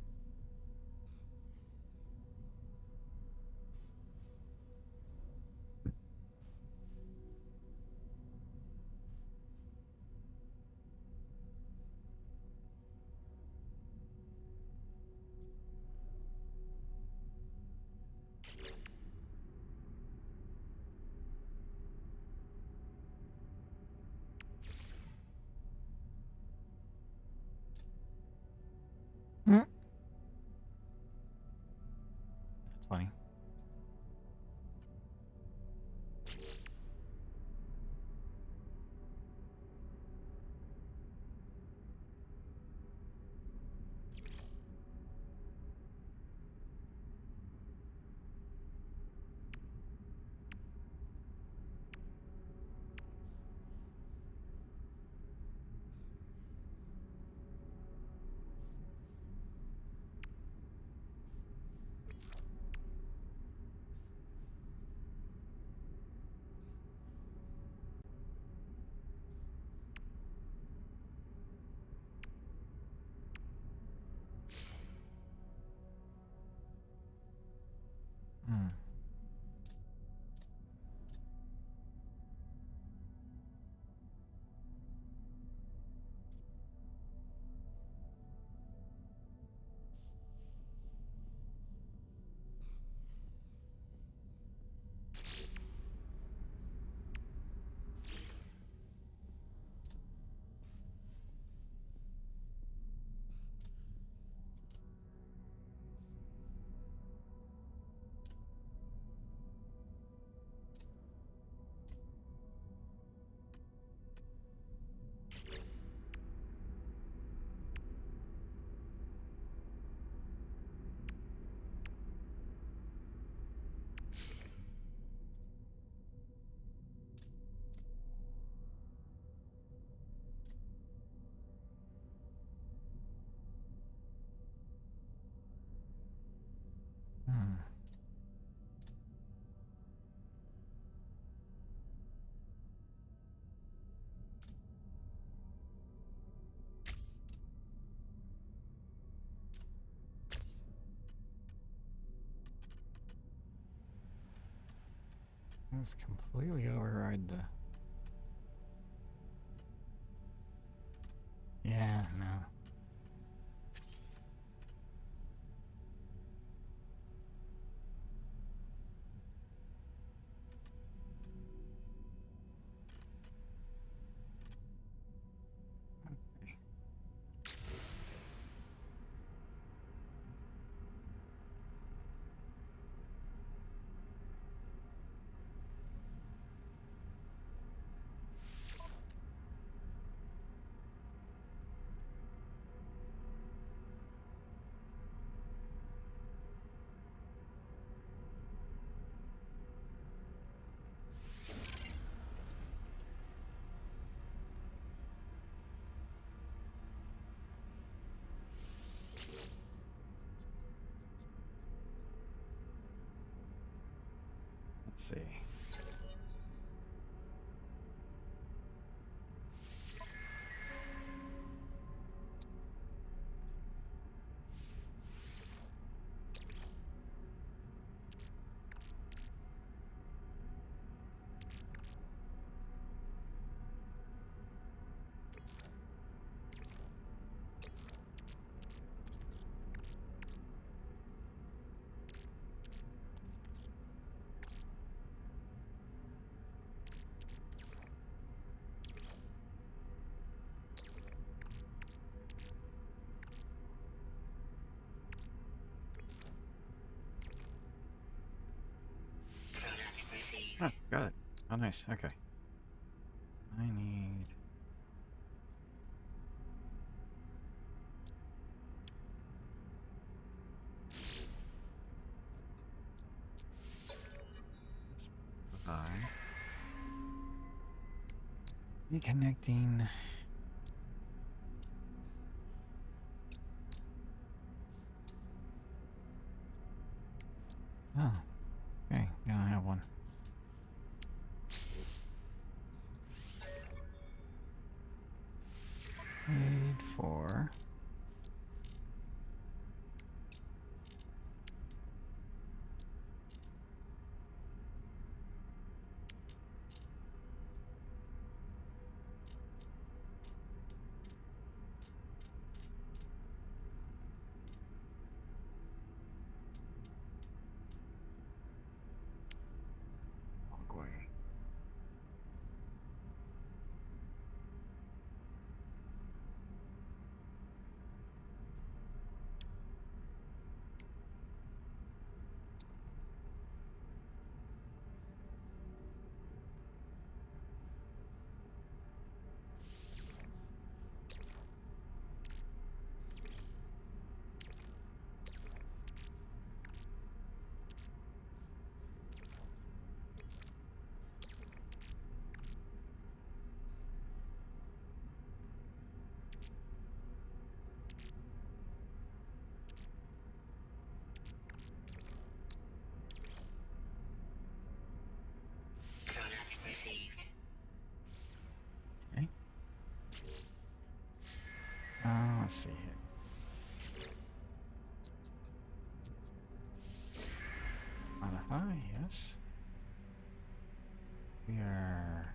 Mm. That's funny. Let's completely override the... Yeah, no. Let's see. Product received. Oh, got it. Oh, nice. Okay. I need... provide... Reconnecting... Oh, okay. Now I have one. Paid for... walkway. Product received. Okay. Let's see here. Modify, yes. We are...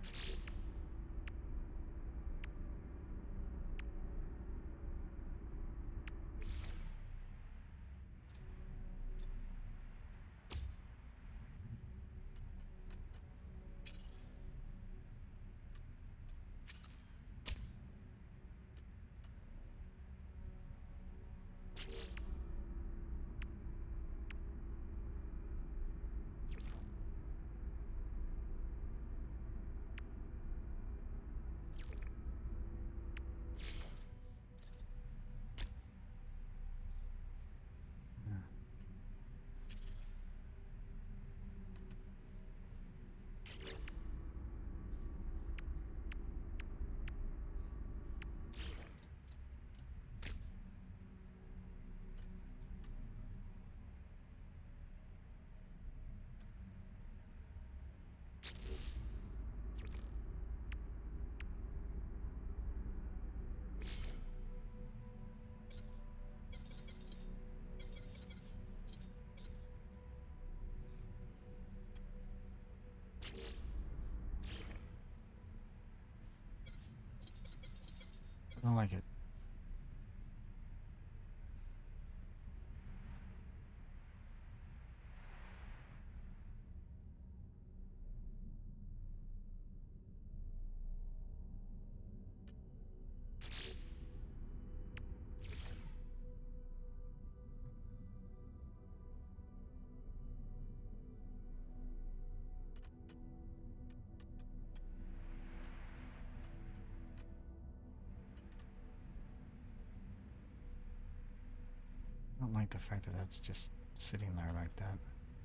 I don't like the fact that that's just sitting there like that.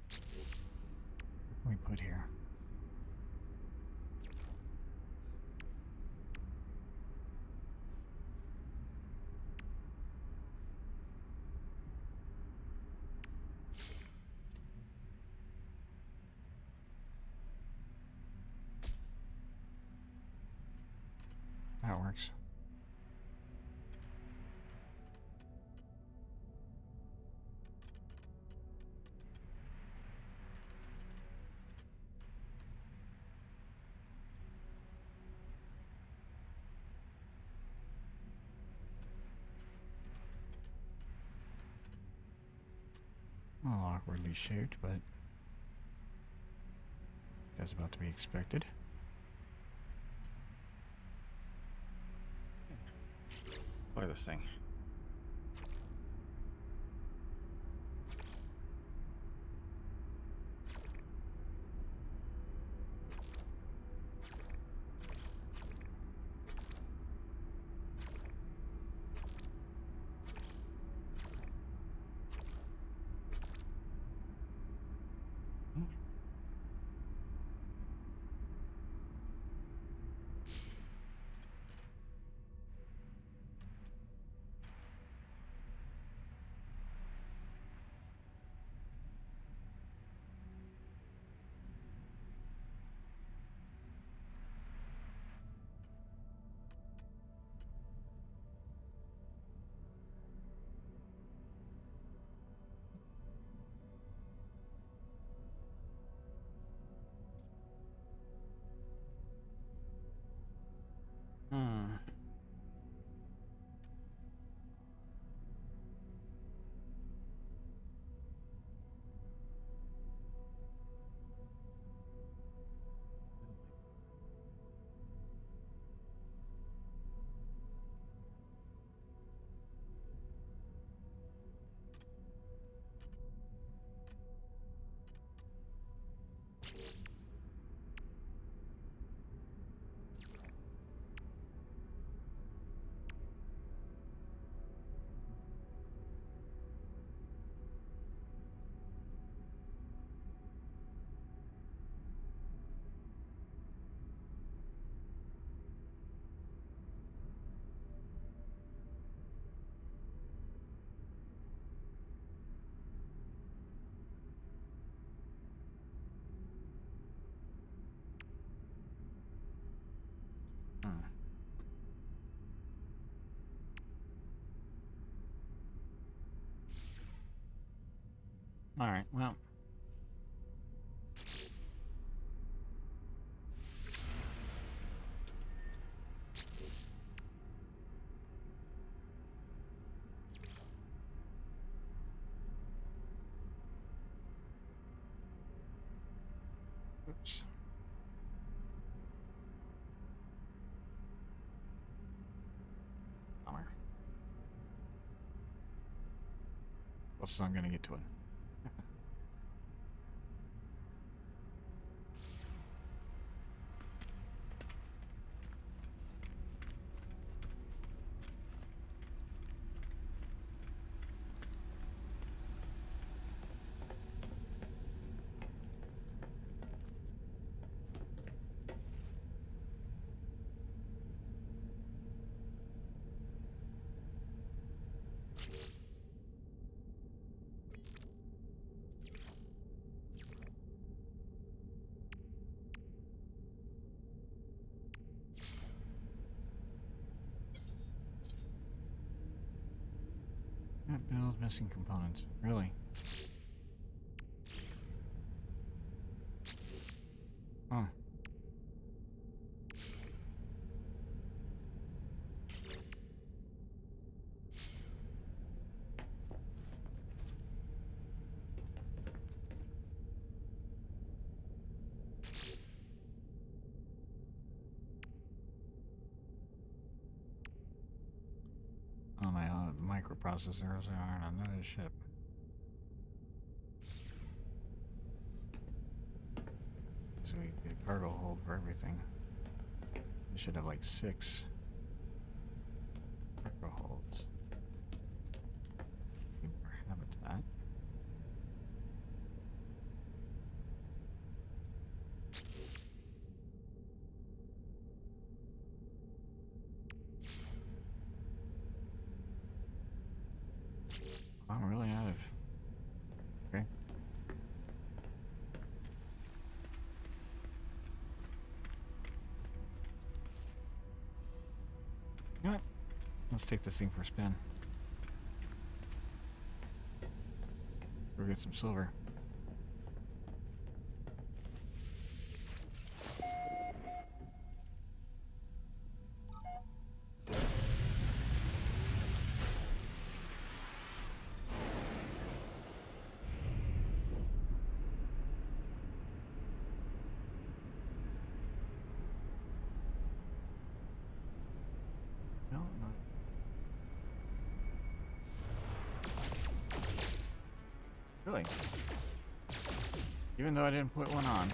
What can we put here? That works. A little awkwardly shaped, but that's about to be expected. Look at this thing. Hmm. Hmm. All right. Well. Oops. Bummer. Closest I'm gonna get to it. That build missing components. Really? Huh. Oh, my microprocessors are on another ship. So we get a cargo hold for everything. We should have like 6 cargo holds. Let's take this thing for a spin. Let's go get some silver. No, no. Really? Even though I didn't put one on.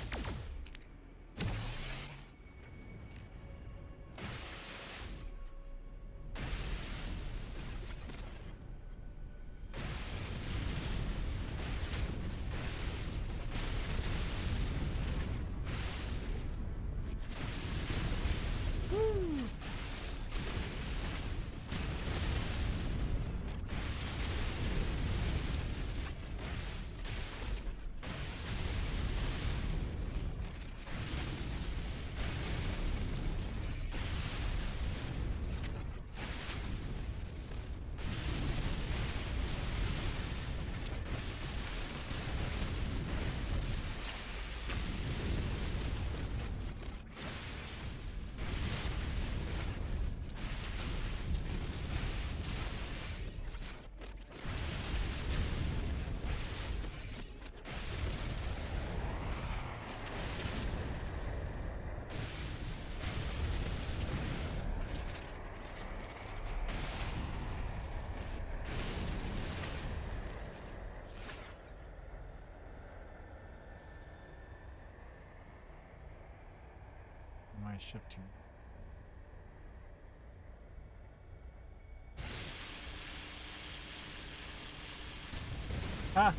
My ship to. Ah!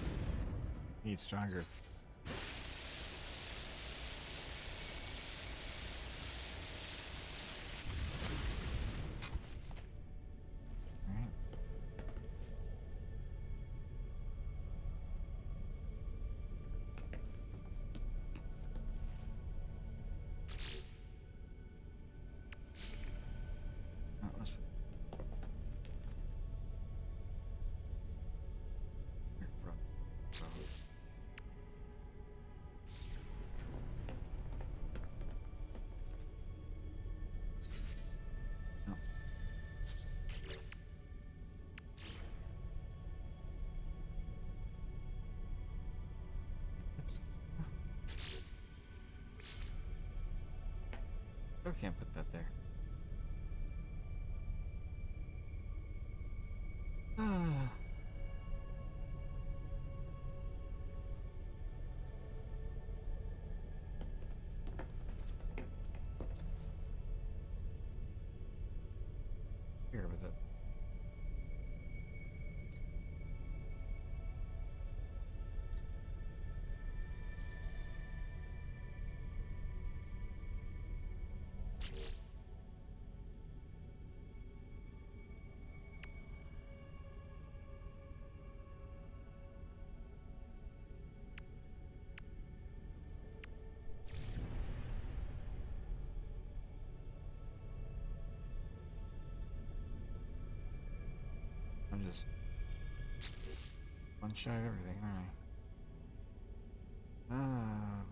Need stronger. Alright. Let's no. I can't put that there. Ah. Here with it. I'm just one shy of everything, aren't I? Ah.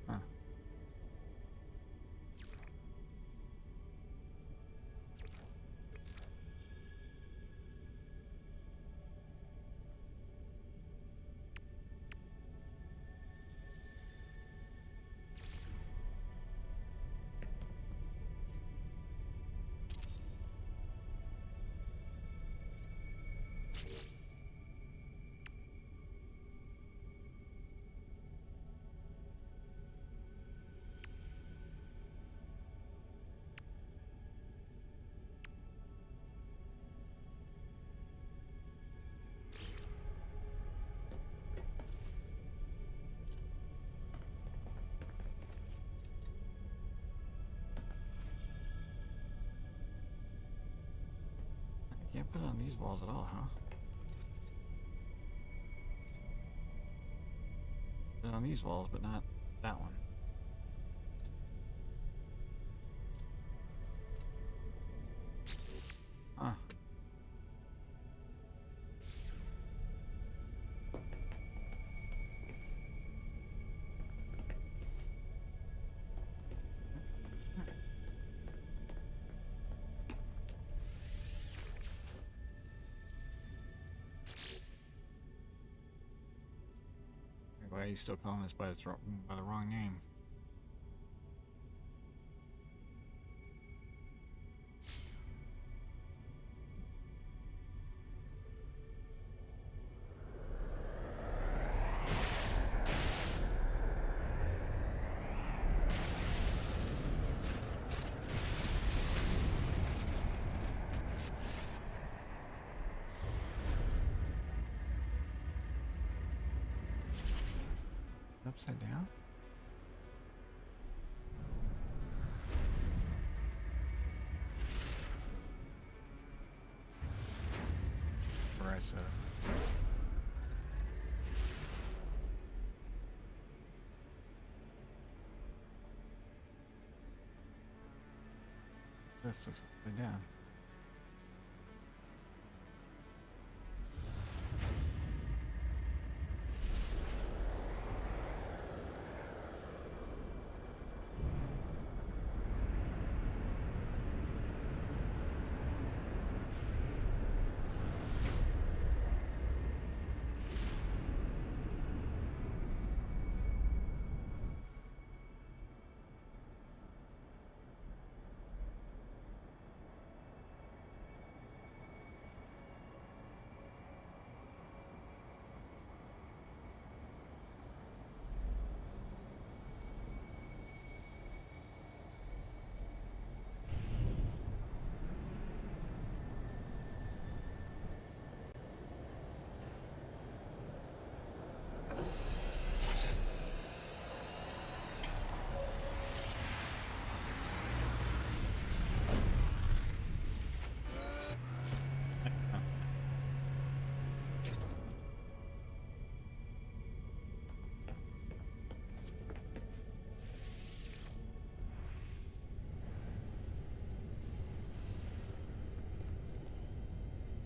Huh. Can't put it on these walls at all, huh? Put it on these walls, but not that one. Huh. Why are you still calling this by the wrong name? Upside down? Where I said it. This looks upside down.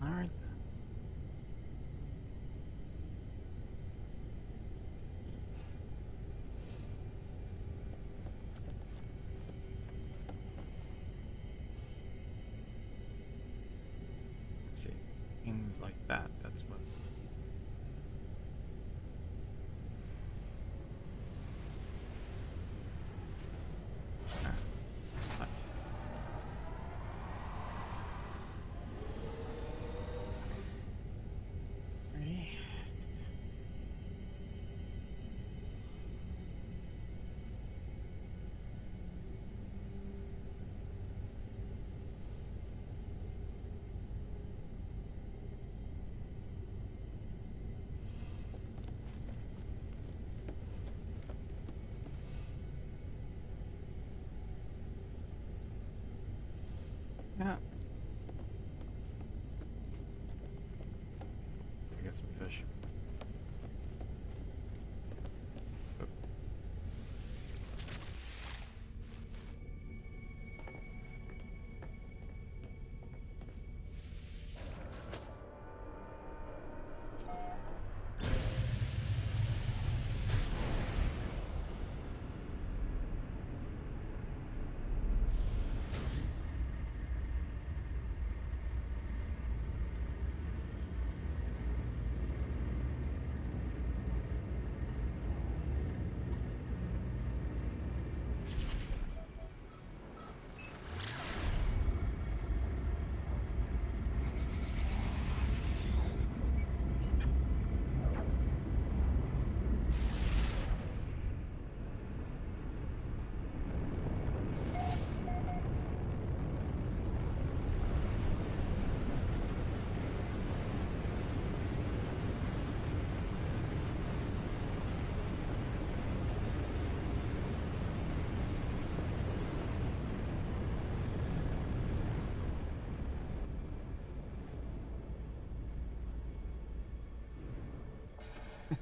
All right. Let's see. Things like that. That's what. Ah, what? Ready? Yeah. I got some fish. Oh.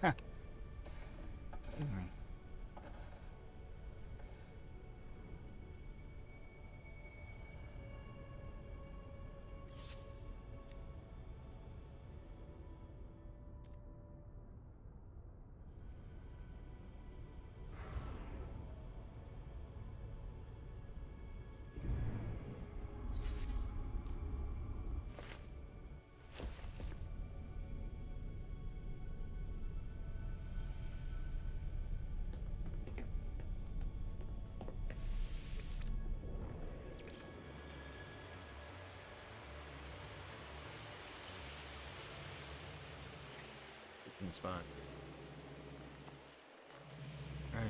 Anyway. In the spot. All right.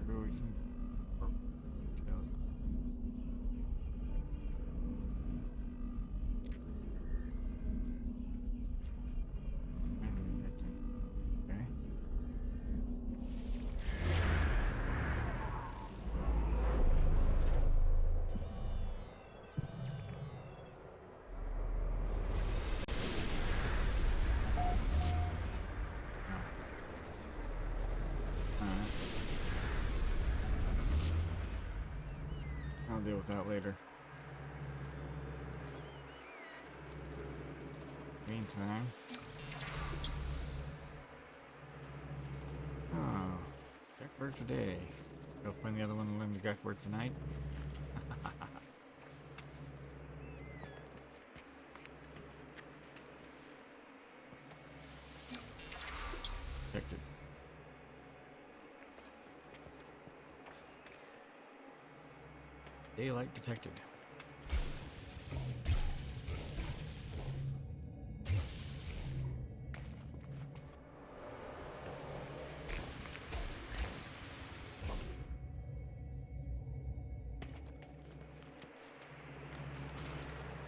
Here we can- or- tails. Okay. Alright. I'll deal with that later. Meantime. Oh. Deck work today. Go find the other one and learn the deck work tonight. Detected. Daylight detected.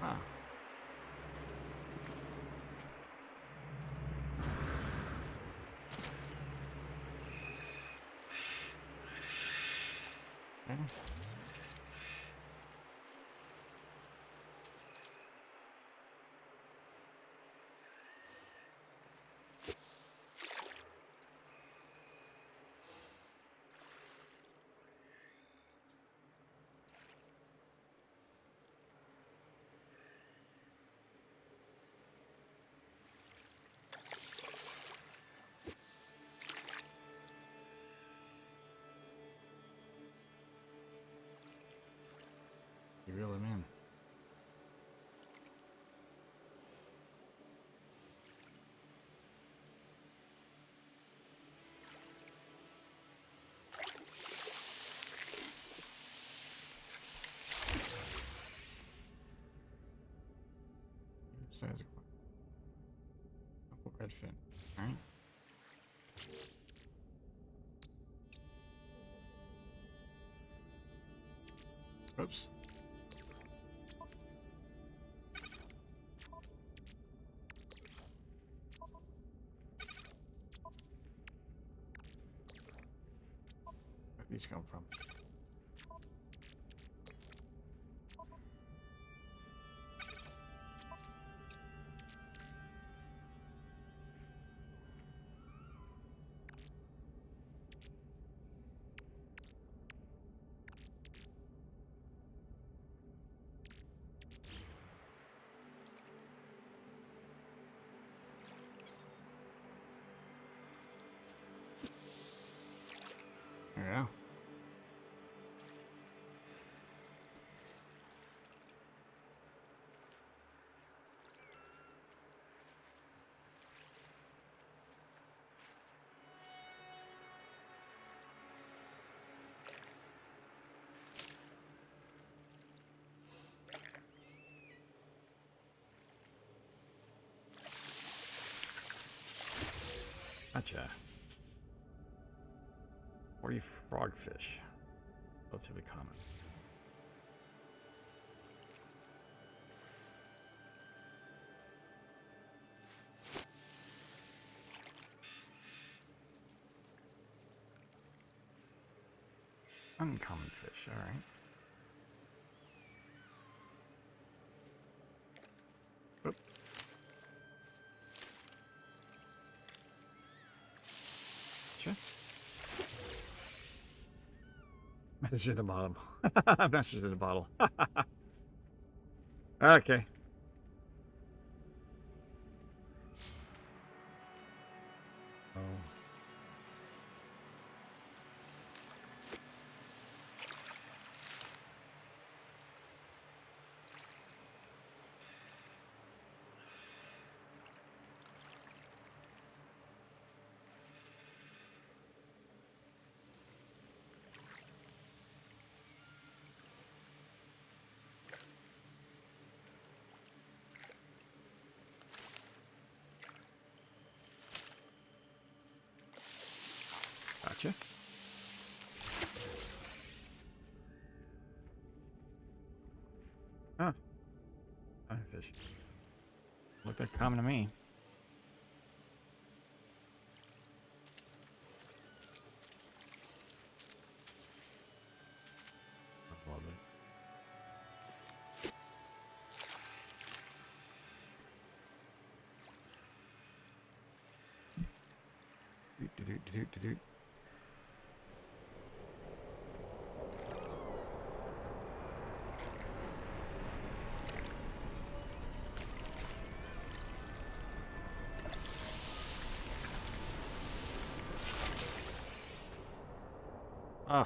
Ah. Okay. You reel him in. Size of Uncle Redfin. Alright. Oops. Where'd these come from? There we go. Gotcha. 40 frogfish. Relatively common. Uncommon fish, alright. Oop. Gotcha. Message in the bottom. Message in the bottle. Okay. Oh. Gotcha. Huh. Common fish. Looked like common to me. A little bit. Doot. Ah,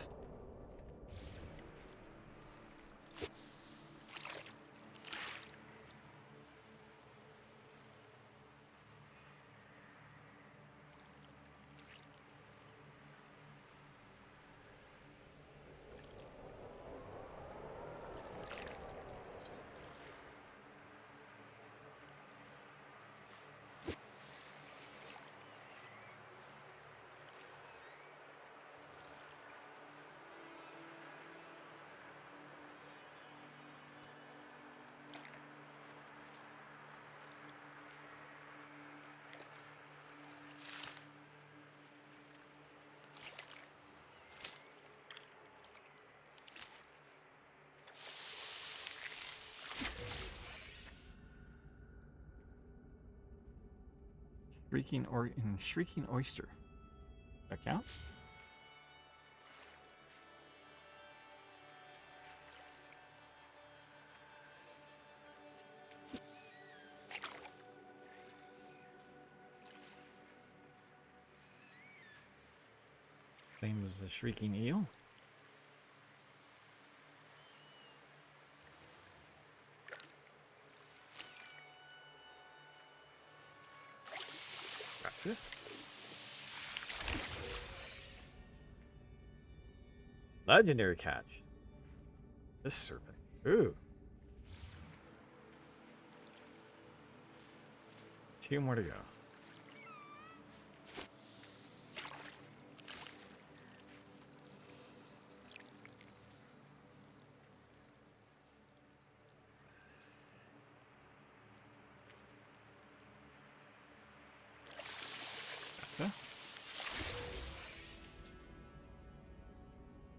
Shrieking oyster. That count? same as the shrieking eel. Gotcha. Legendary catch. This serpent. Ooh. 2 more to go. Gotcha.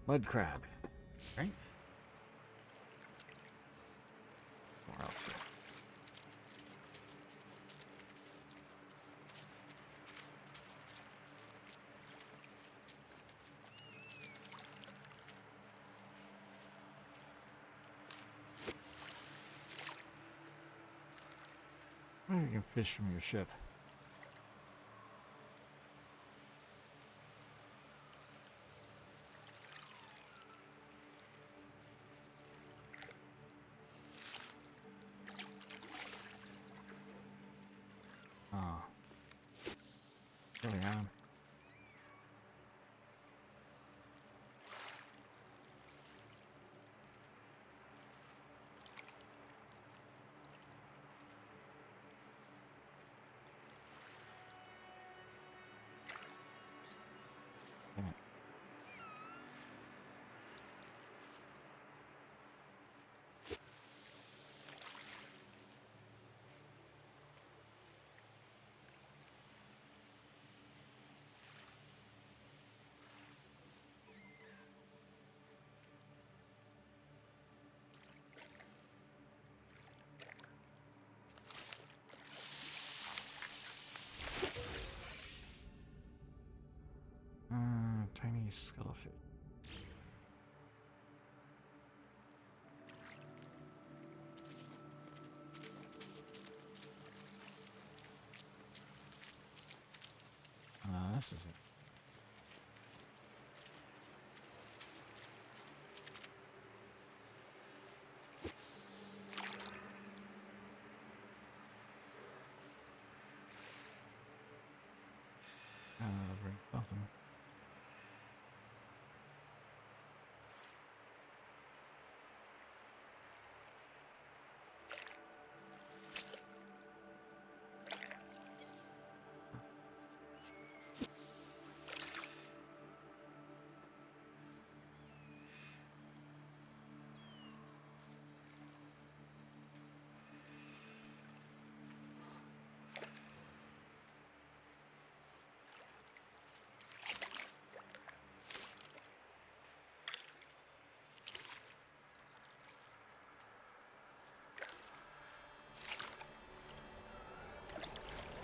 Mud crab. Right? Where else here? Oh, you can fish from your ship. Oh. Really got him. Damn it. Scuttlefish. This is it. That'll bring something.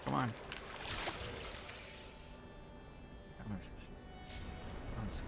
Come on. Come on, fish. Come on, skip.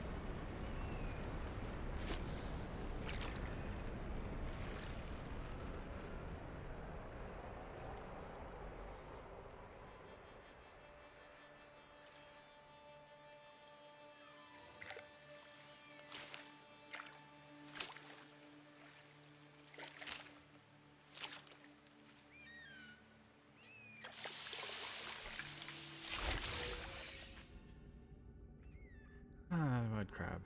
Another mud crab.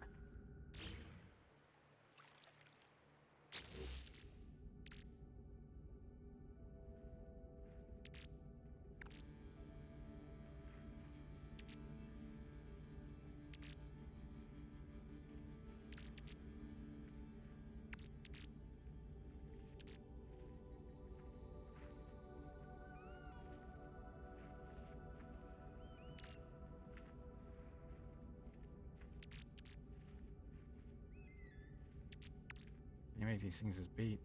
You make these things as bait.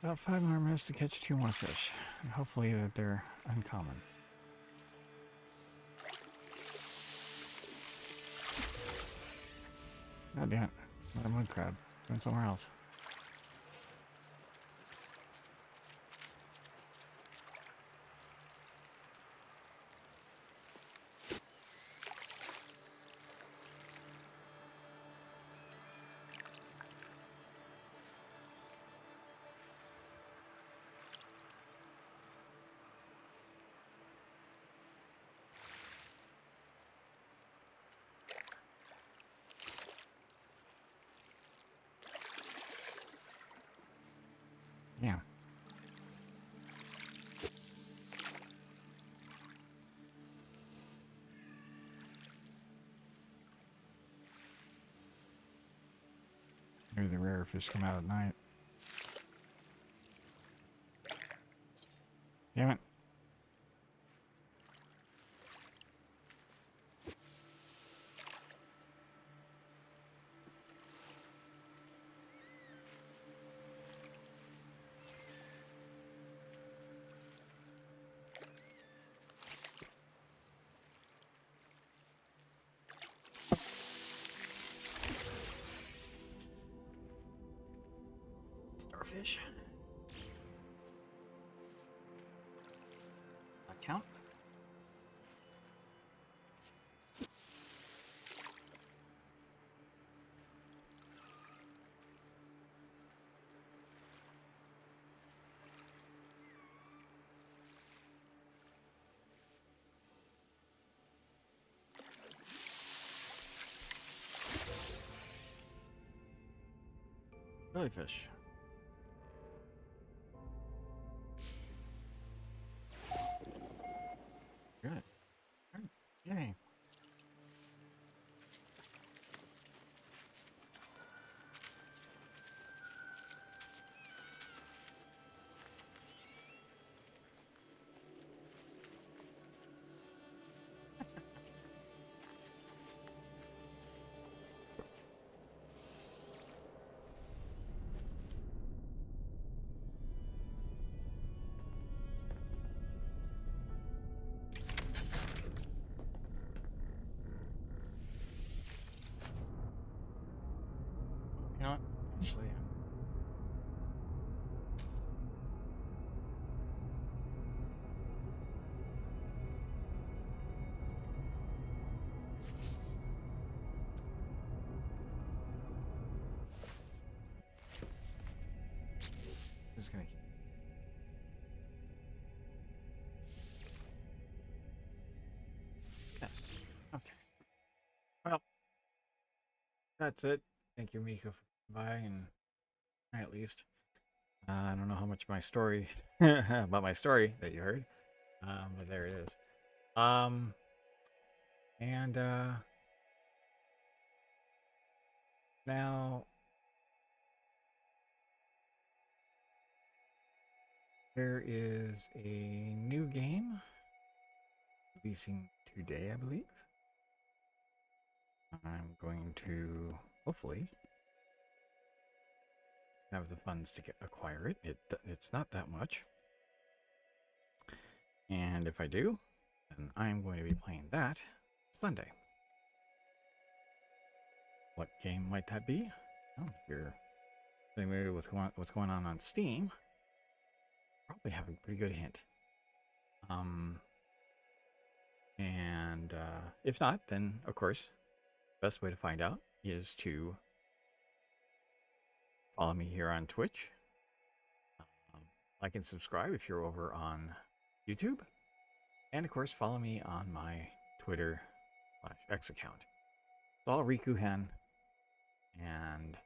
About 5 more minutes to catch 2 more fish. And hopefully that they're uncommon. God damn it. Another mud crab. Going somewhere else. Yeah. Maybe the rare fish come out at night. Damn it. Starfish. That count? Jellyfish. Good. Good. Yay. You know what? Actually, I'm just gonna keep. Yes. Okay. Well, that's it. Thank you, Miko, for coming by, and at least. I don't know how much my story about my story that you heard, but there it is. And now there is a new game releasing today, I believe. I'm going to hopefully have the funds to acquire it. It's not that much, and if I do, then I'm going to be playing that Sunday. What game might that be? Well, if you're familiar with what's going on Steam, probably have a pretty good hint. And if not, then of course, best way to find out is to follow me here on Twitch. Like and subscribe if you're over on YouTube. And of course, follow me on my Twitter/X account. It's all Rikuhen. And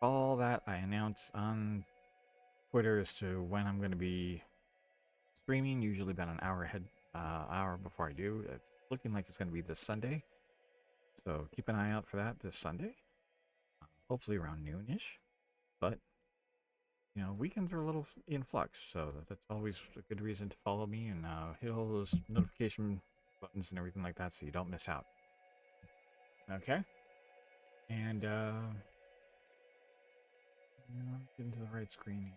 all that I announce on Twitter as to when I'm going to be streaming, usually about an hour before I do. It's looking like it's going to be this Sunday. So keep an eye out for that this Sunday. Hopefully around noonish. But you know, weekends are a little in flux, so that's always a good reason to follow me and hit all those notification buttons and everything like that so you don't miss out. Okay? And, you know, get into the right screen.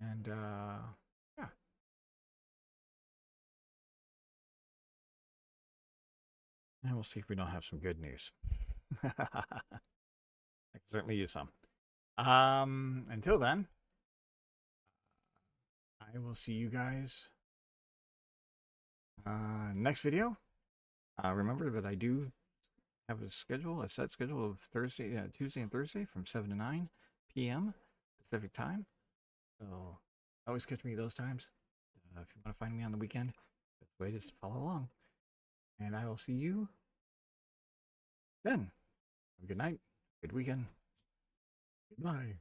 And, yeah. And we'll see if we don't have some good news. I can certainly use some. Until then, I will see you guys next video. Remember that I do have a set schedule of Tuesday and Thursday from 7 to 9 p.m. Pacific time. So always catch me those times. If you want to find me on the weekend, the way is to follow along. And I will see you then. Have a good night, good weekend. Goodbye.